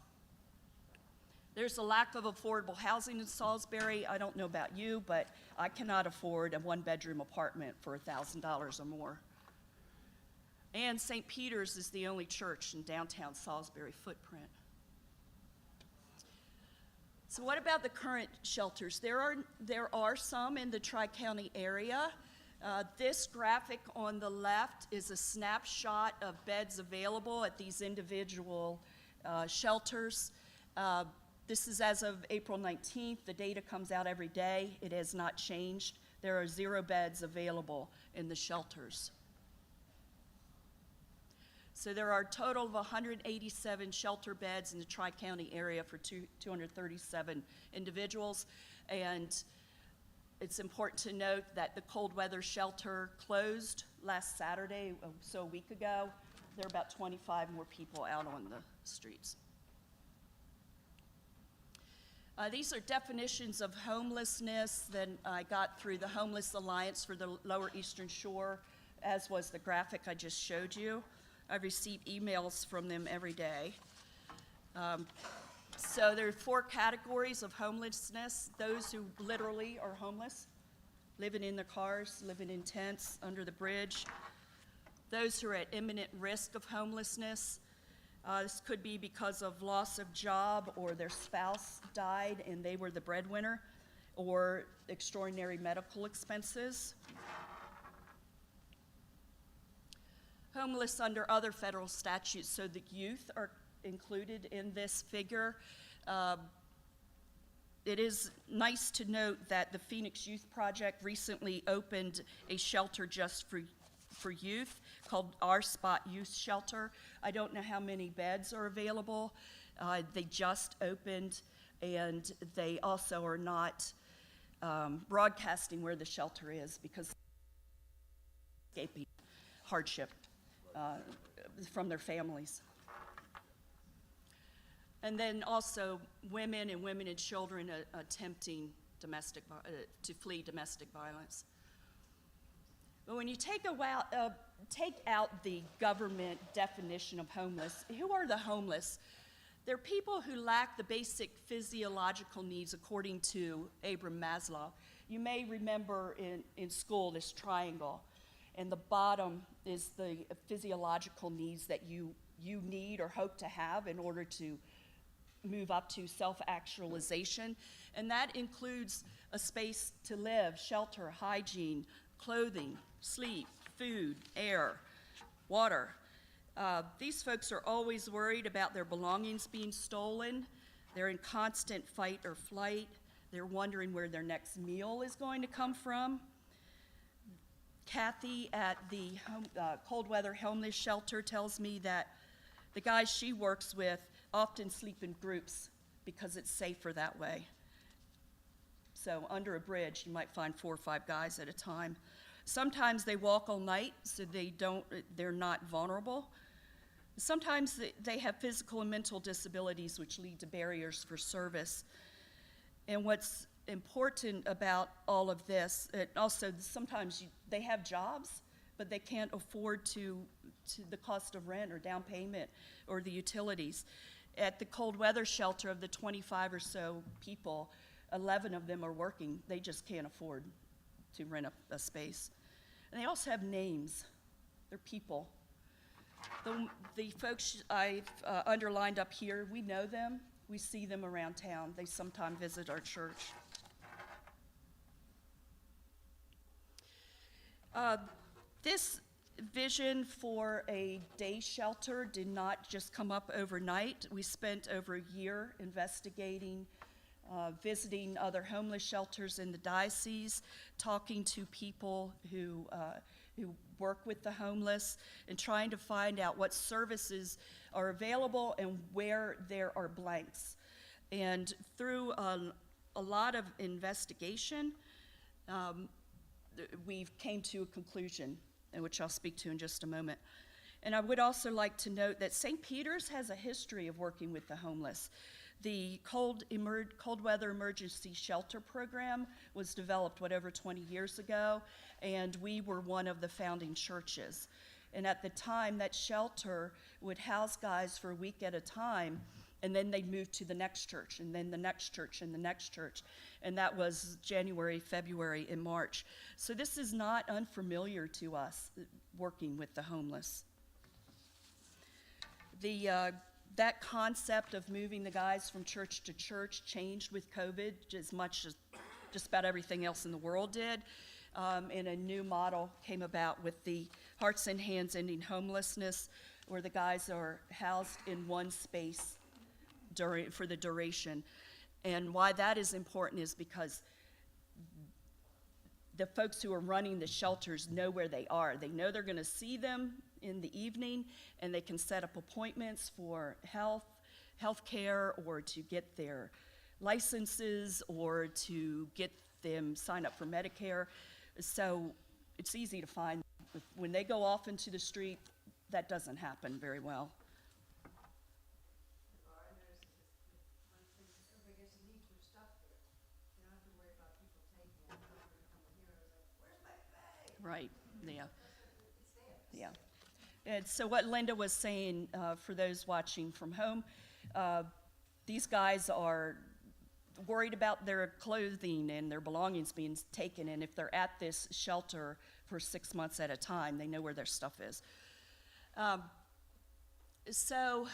There's a lack of affordable housing in Salisbury. I don't know about you, but I cannot afford a 1-bedroom apartment for $1,000 or more. And St. Peter's is the only church in downtown Salisbury footprint. So what about the current shelters? There are some in the Tri-County area. This graphic on the left is a snapshot of beds available at these individual shelters. This is as of April 19th. The data comes out every day. It has not changed. There are 0 beds available in the shelters. So there are a total of 187 shelter beds in the Tri-County area for 237 individuals. And it's important to note that the cold weather shelter closed last Saturday, so a week ago. There are about 25 more people out on the streets. These are definitions of homelessness that I got through the Homeless Alliance for the Lower Eastern Shore, as was the graphic I just showed you. I receive emails from them every day. So there are 4 categories of homelessness: those who literally are homeless, living in their cars, living in tents under the bridge; those who are at imminent risk of homelessness; This could be because of loss of job, or their spouse died and they were the breadwinner, or extraordinary medical expenses. Homeless under other federal statutes, so the youth are included in this figure. It is nice to note that the Phoenix Youth Project recently opened a shelter just for youth called Our Spot Youth Shelter. I don't know how many beds are available. They just opened, and they also are not broadcasting where the shelter is because escaping hardship from their families. And then also women and children attempting to flee domestic violence. But when you take out the government definition of homeless, who are the homeless? They're people who lack the basic physiological needs according to Abraham Maslow. You may remember in school this triangle, and the bottom is the physiological needs that you need or hope to have in order to move up to self-actualization, and that includes a space to live, shelter, hygiene, clothing, sleep, food, air, water. These folks are always worried about their belongings being stolen. They're in constant fight or flight. They're wondering where their next meal is going to come from. Kathy at the cold weather homeless shelter tells me that the guys she works with often sleep in groups because it's safer that way. So under a bridge, you might find 4 or 5 guys at a time. Sometimes they walk all night, so they're not vulnerable. Sometimes they have physical and mental disabilities, which lead to barriers for service. And what's important about all of this, also sometimes they have jobs, but they can't afford to the cost of rent or down payment or the utilities. At the cold weather shelter, of the 25 or so people, 11 of them are working. They just can't afford to rent a space. And they also have names. They're people. The folks I've underlined up here, we know them. We see them around town. They sometimes visit our church. This vision for a day shelter did not just come up overnight. We spent over a year investigating, visiting other homeless shelters in the diocese, talking to people who work with the homeless, and trying to find out what services are available and where there are blanks. And through a lot of investigation, we came to a conclusion, which I'll speak to in just a moment. And I would also like to note that St. Peter's has a history of working with the homeless. The cold weather emergency shelter program was developed, over 20 years ago, and we were one of the founding churches. And at the time, that shelter would house guys for a week at a time, and then they'd move to the next church, and then the next church, and the next church. And that was January, February, and March. So this is not unfamiliar to us, working with the homeless. That concept of moving the guys from church to church changed with COVID as much as just about everything else in the world did. And a new model came about with the Hearts and Hands Ending Homelessness, where the guys are housed in one space for the duration. And why that is important is because the folks who are running the shelters know where they are. They know they're going to see them in the evening, and they can set up appointments for health care, or to get their licenses, or to get them sign up for Medicare. So it's easy to find. When they go off into the street, that doesn't happen very well. I noticed that one thing, everybody gets to leave their stuff there. You don't have to worry about people taking it. They're not gonna come in here and say, where's my bag? Right, yeah. It's there. Yeah. And so what Linda was saying, for those watching from home, these guys are worried about their clothing and their belongings being taken, and if they're at this shelter for 6 months at a time, they know where their stuff is. So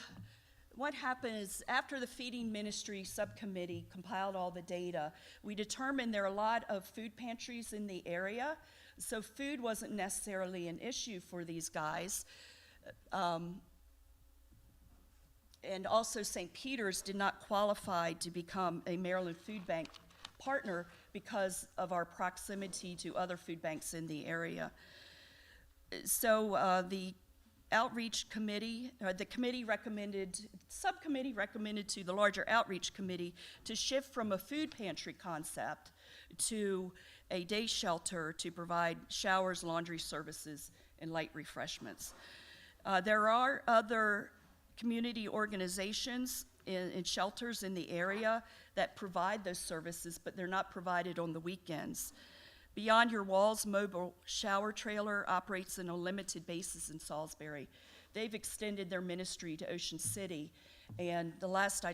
what happened is after the feeding ministry subcommittee compiled all the data, we determined there are a lot of food pantries in the area, so food wasn't necessarily an issue for these guys. And also St. Peter's did not qualify to become a Maryland Food Bank partner because of our proximity to other food banks in the area. So the outreach committee, the subcommittee recommended to the larger outreach committee to shift from a food pantry concept to a day shelter to provide showers, laundry services, and light refreshments. There are other community organizations and shelters in the area that provide those services, but they're not provided on the weekends. Beyond Your Walls mobile shower trailer operates on a limited basis in Salisbury. They've extended their ministry to Ocean City, and the last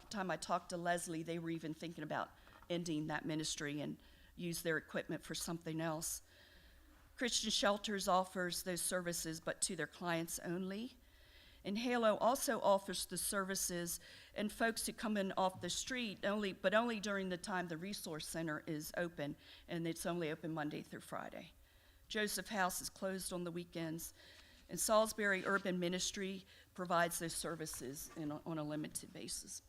time I talked to Leslie, they were even thinking about ending that ministry and use their equipment for something else. Christian Shelters offers those services, but to their clients only. And Halo also offers the services and folks who come in off the street but only during the time the resource center is open, and it's only open Monday through Friday. Joseph House is closed on the weekends, and Salisbury Urban Ministry provides those services on a limited basis.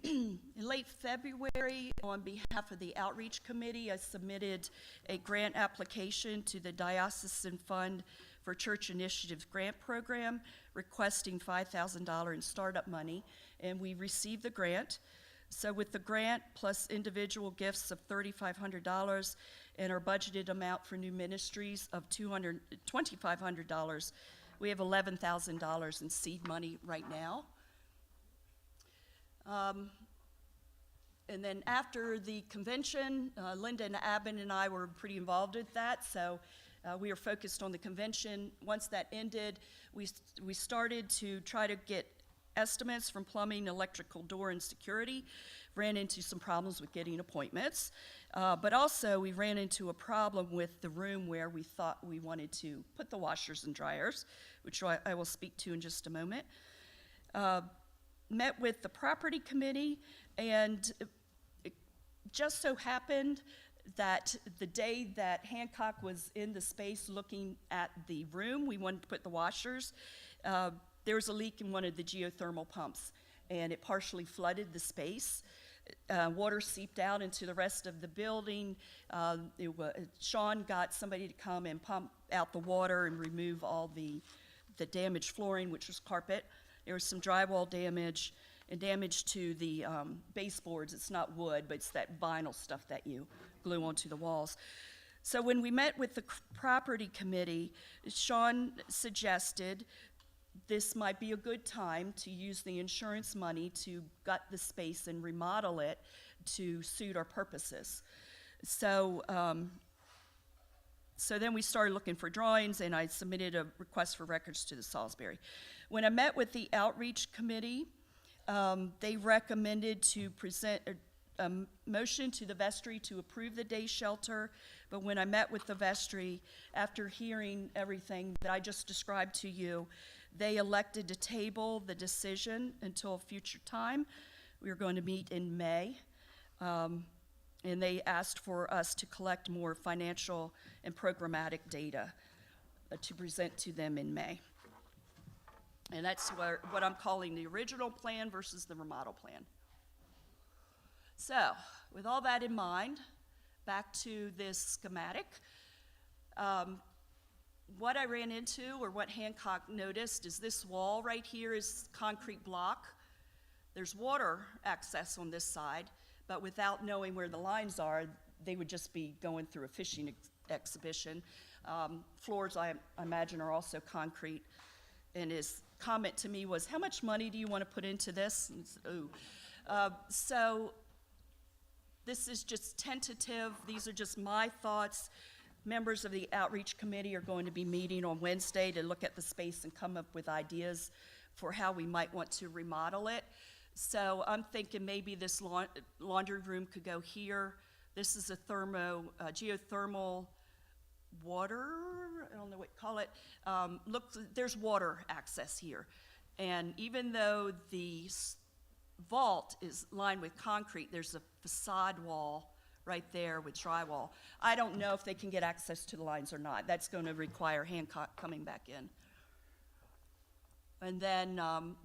In late February, on behalf of the Outreach Committee, I submitted a grant application to the Diocesan Fund for Church Initiatives Grant Program, requesting $5,000 in startup money, and we received the grant. So with the grant plus individual gifts of $3,500 and our budgeted amount for new ministries of $2,500, we have $11,000 in seed money right now. And then after the convention, Linda and Abin and I were pretty involved with that, so we were focused on the convention. Once that ended, we started to try to get estimates from plumbing, electrical, door, and security. Ran into some problems with getting appointments, but also we ran into a problem with the room where we thought we wanted to put the washers and dryers, which I will speak to in just a moment. Met with the property committee, and it just so happened that the day that Hancock was in the space looking at the room we wanted to put the washers, there was a leak in one of the geothermal pumps, and it partially flooded the space. Water seeped out into the rest of the building. Sean got somebody to come and pump out the water and remove all the damaged flooring, which was carpet. There was some drywall damage and damage to the baseboards. It's not wood, but it's that vinyl stuff that you glue onto the walls. So when we met with the property committee, Sean suggested this might be a good time to use the insurance money to gut the space and remodel it to suit our purposes. So then we started looking for drawings, and I submitted a request for records to the Salisbury. When I met with the outreach committee, they recommended to present a motion to the vestry to approve the day shelter, but when I met with the vestry, after hearing everything that I just described to you, they elected to table the decision until a future time. We are going to meet in May, and they asked for us to collect more financial and programmatic data to present to them in May. And that's what I'm calling the original plan versus the remodel plan. So, with all that in mind, back to this schematic. What I ran into, or what Hancock noticed, is this wall right here is concrete block. There's water access on this side, but without knowing where the lines are, they would just be going through a fishing exhibition. Floors, I imagine, are also concrete. And his comment to me was, how much money do you want to put into this? And said, ooh. So this is just tentative. These are just my thoughts. Members of the outreach committee are going to be meeting on Wednesday to look at the space and come up with ideas for how we might want to remodel it. So I'm thinking maybe this laundry room could go here. This is a geothermal water, I don't know what you call it, look, there's water access here. And even though the vault is lined with concrete, there's a facade wall right there with drywall. I don't know if they can get access to the lines or not. That's going to require Hancock coming back in. And then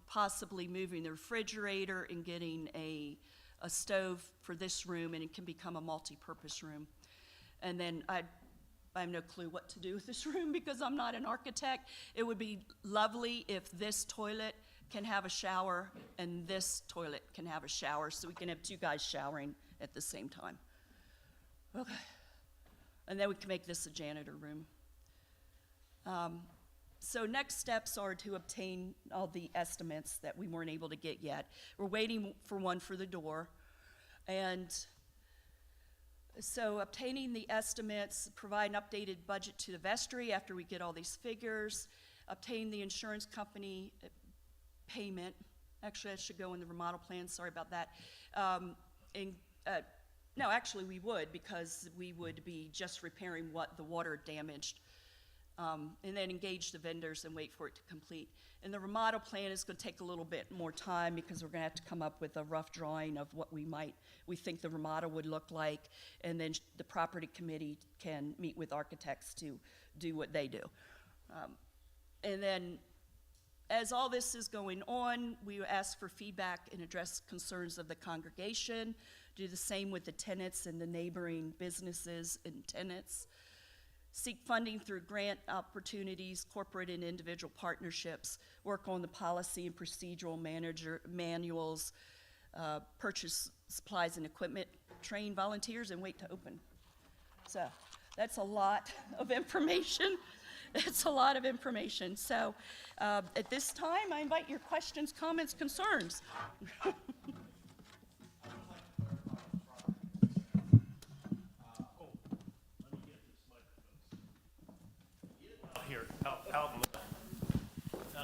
possibly moving the refrigerator and getting a stove for this room, and it can become a multi-purpose room. And then I have no clue what to do with this room because I'm not an architect. It would be lovely if this toilet can have a shower and this toilet can have a shower, so we can have two guys showering at the same time. Okay. And then we can make this a janitor room. So next steps are to obtain all the estimates that we weren't able to get yet. We're waiting for one for the door. And so obtaining the estimates, provide an updated budget to the vestry after we get all these figures, obtain the insurance company payment. Actually, that should go in the remodel plan, sorry about that. No, actually we would, because we would be just repairing what the water damaged. And then engage the vendors and wait for it to complete. And the remodel plan is going to take a little bit more time because we're going to have to come up with a rough drawing of what we think the remodel would look like, and then the property committee can meet with architects to do what they do. And then as all this is going on, we ask for feedback and address concerns of the congregation, do the same with the tenants and the neighboring businesses and tenants. Seek funding through grant opportunities, corporate and individual partnerships, work on the policy and procedural manuals, purchase supplies and equipment, train volunteers, and wait to open. So that's a lot of information. It's a lot of information. So at this time, I invite your questions, comments, concerns. Here, out in the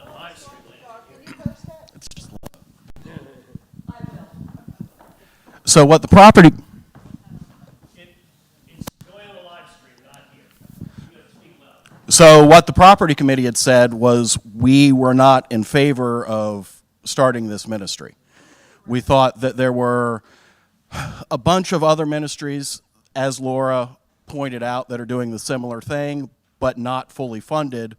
live stream. So what the property, It's going on the live stream, not here. You have to speak loud. so what the property committee had said was we were not in favor of starting this ministry. We thought that there were a bunch of other ministries, as Laura pointed out, that are doing the similar thing, but not fully funded,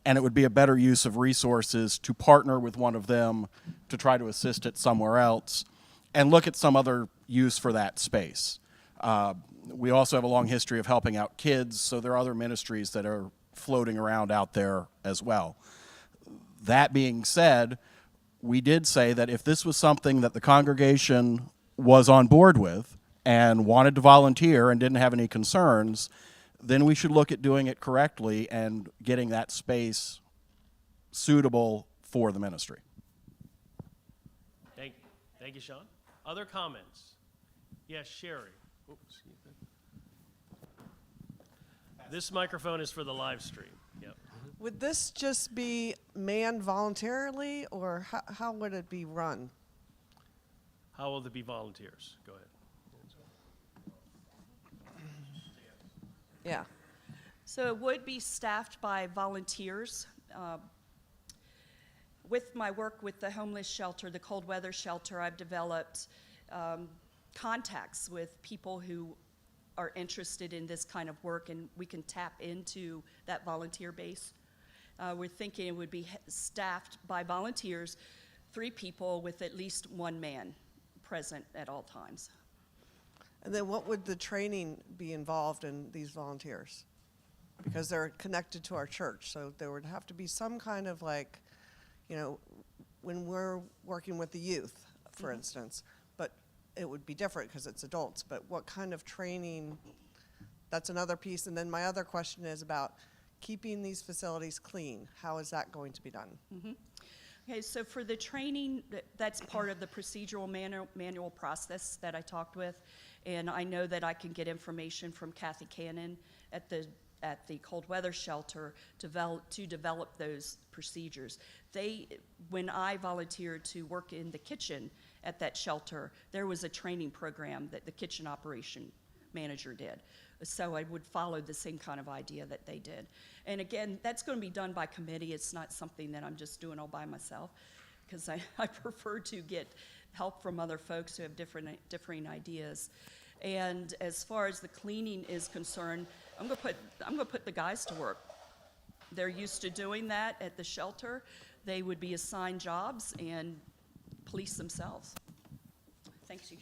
and it would be a better use of resources to partner with one of them to try to assist it somewhere else and look at some other use for that space. We also have a long history of helping out kids, so there are other ministries that are floating around out there as well. That being said, we did say that if this was something that the congregation was on board with and wanted to volunteer and didn't have any concerns, then we should look at doing it correctly and getting that space suitable for the ministry. Thank you, Sean. Other comments? Yes, Sherry. Oops, excuse me. This microphone is for the live stream. Yep. Would this just be manned voluntarily, or how would it be run? How will there be volunteers? Go ahead. Yeah. So it would be staffed by volunteers. With my work with the homeless shelter, the cold weather shelter, I've developed contacts with people who are interested in this kind of work, and we can tap into that volunteer base. We're thinking it would be staffed by volunteers, 3 people with at least 1 man present at all times. And then what would the training be involved in these volunteers? Because they're connected to our church, so there would have to be some kind of when we're working with the youth, for instance, but it would be different because it's adults, but what kind of training, that's another piece. And then my other question is about keeping these facilities clean. How is that going to be done? Okay, so for the training, that's part of the procedural manual process that I talked with, and I know that I can get information from Kathy Cannon at the cold weather shelter to develop those procedures. When I volunteered to work in the kitchen at that shelter, there was a training program that the kitchen operation manager did. So I would follow the same kind of idea that they did. And again, that's going to be done by committee. It's not something that I'm just doing all by myself, because I prefer to get help from other folks who have differing ideas. And as far as the cleaning is concerned, I'm going to put the guys to work. They're used to doing that at the shelter. They would be assigned jobs and police themselves. Thanks, you.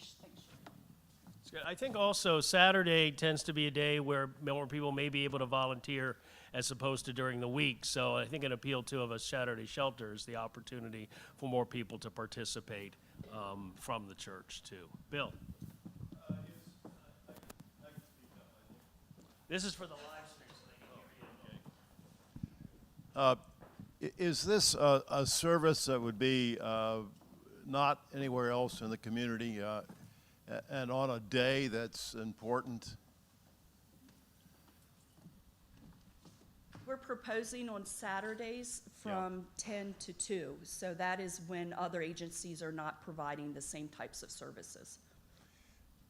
It's good. I think also Saturday tends to be a day where more people may be able to volunteer as opposed to during the week. So I think an appeal to of a Saturday shelter is the opportunity for more people to participate from the church too. Bill? This is for the live stream, so they can hear you. Is this a service that would be not anywhere else in the community and on a day that's important? We're proposing on Saturdays from 10 to 2. So that is when other agencies are not providing the same types of services.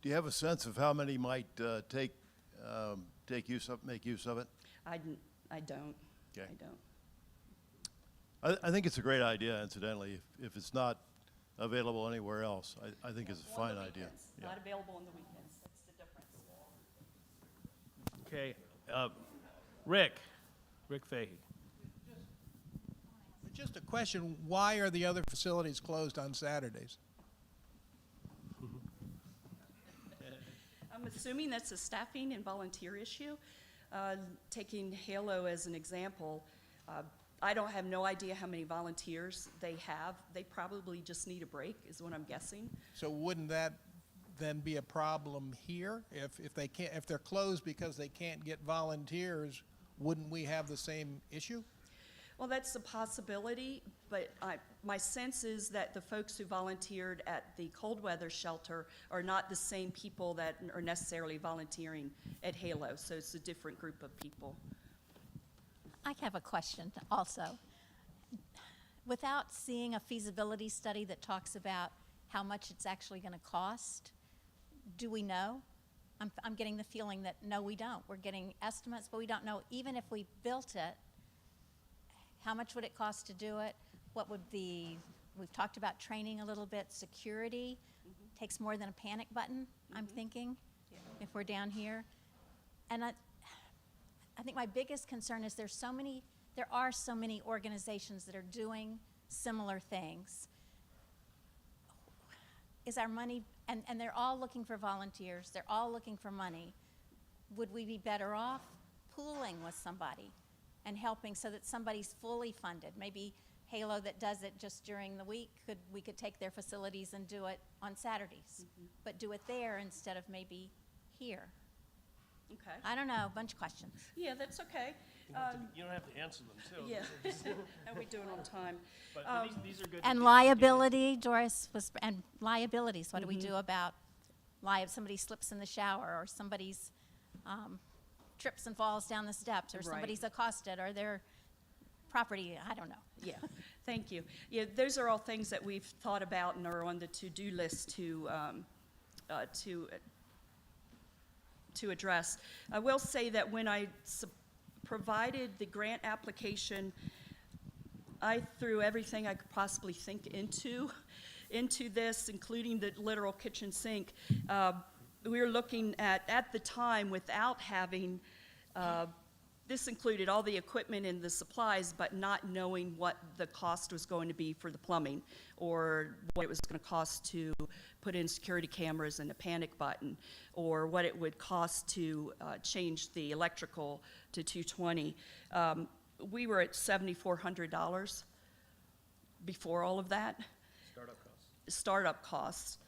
Do you have a sense of how many might make use of it? I don't. Okay. I don't. I think it's a great idea, incidentally. If it's not available anywhere else, I think it's a fine idea. Yeah. Not available on the weekends. That's the difference. Okay, Rick Fahey. Just a question, why are the other facilities closed on Saturdays? I'm assuming that's a staffing and volunteer issue. Taking Halo as an example, I don't have no idea how many volunteers they have. They probably just need a break, is what I'm guessing. So wouldn't that then be a problem here? If they're closed because they can't get volunteers, wouldn't we have the same issue? Well, that's a possibility, but my sense is that the folks who volunteered at the cold weather shelter are not the same people that are necessarily volunteering at Halo, so it's a different group of people. I have a question also. Without seeing a feasibility study that talks about how much it's actually going to cost, do we know? I'm getting the feeling that no, we don't. We're getting estimates, but we don't know. Even if we built it, how much would it cost to do it? What would we've talked about training a little bit, security. Takes more than a panic button, I'm thinking, if we're down here. And I think my biggest concern is there are so many organizations that are doing similar things. Is our money, and they're all looking for volunteers, they're all looking for money. Would we be better off pooling with somebody and helping so that somebody's fully funded? Maybe Halo that does it just during the week, we could take their facilities and do it on Saturdays, but do it there instead of maybe here. Okay. I don't know, a bunch of questions. Yeah, that's okay. You don't have to answer them, too. Yeah. How we doing on time? But these are good. And liability, Doris, and liabilities, what do we do about if somebody slips in the shower, or somebody's trips and falls down the steps, or Right. somebody's accosted, or their property, I don't know. Yeah, thank you. Yeah, those are all things that we've thought about and are on the to-do list to address. I will say that when I provided the grant application, I threw everything I could possibly think into this, including the literal kitchen sink. We were looking at the time, without having, this included all the equipment and the supplies, but not knowing what the cost was going to be for the plumbing, or what it was going to cost to put in security cameras and a panic button, or what it would cost to change the electrical to 220. We were at $7,400 before all of that. Startup costs.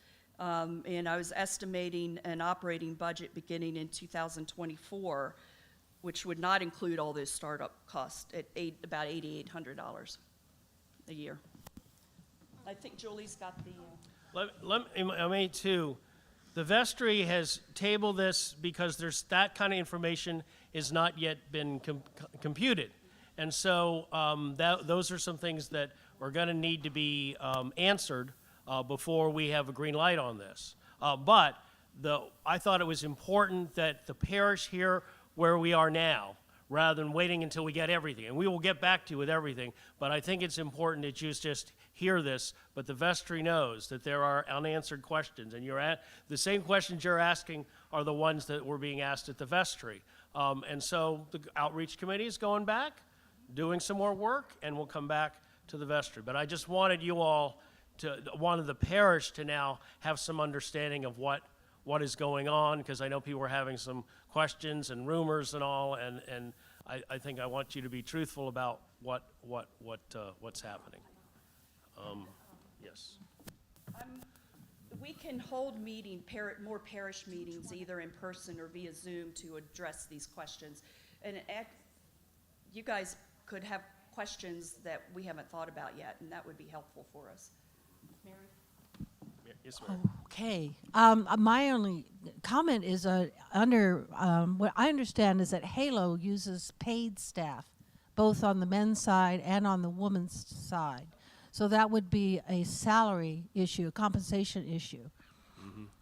And I was estimating an operating budget beginning in 2024, which would not include all those startup costs, at about $8,800 a year. I think Julie's got the. I may too. The vestry has tabled this because that kind of information has not yet been computed. And so those are some things that are going to need to be answered before we have a green light on this. But I thought it was important that the parish hear where we are now, rather than waiting until we get everything. And we will get back to you with everything, but I think it's important that you just hear this, but the vestry knows that there are unanswered questions, and the same questions you're asking are the ones that were being asked at the vestry. And so the outreach committee is going back, doing some more work, and we'll come back to the vestry. But I just wanted wanted the parish to now have some understanding of what is going on, because I know people were having some questions and rumors and all, and I think I want you to be truthful about what's happening. Yes. We can hold more parish meetings, either in person or via Zoom, to address these questions. And you guys could have questions that we haven't thought about yet, and that would be helpful for us. Mary? Yes, ma'am. Okay. My only comment is what I understand is that Halo uses paid staff, both on the men's side and on the women's side. So that would be a salary issue, a compensation issue.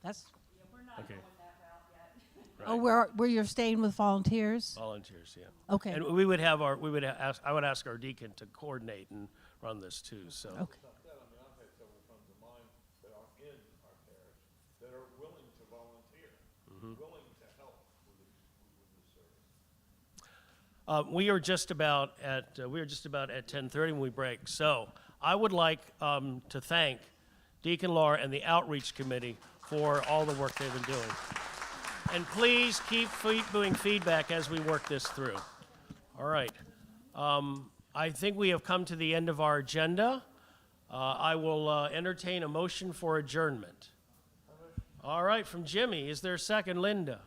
That's. Yeah, we're not Okay. going that route yet. Oh, where you're staying with volunteers? Volunteers, yeah. Okay. And I would ask our deacon to coordinate and run this too, so. Okay. That, I mean, I've had several friends of mine that are in our parish that are willing to volunteer, willing to help with this service. We are just about at 10:30 when we break. So I would like to thank Deacon Laura and the Outreach Committee for all the work they've been doing. And please keep doing feedback as we work this through. All right. I think we have come to the end of our agenda. I will entertain a motion for adjournment. All right, from Jimmy. Is there a second, Linda?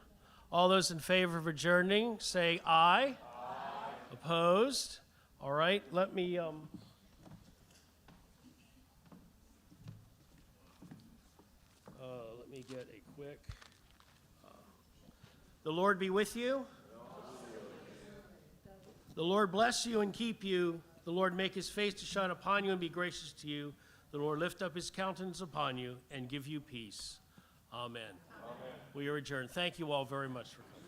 All those in favor of adjourning, say aye. Aye. Opposed? All right, let me get a quick. The Lord be with you. The Lord bless you and keep you. The Lord make his face to shine upon you and be gracious to you. The Lord lift up his countenance upon you and give you peace. Amen. Amen. We are adjourned. Thank you all very much for coming.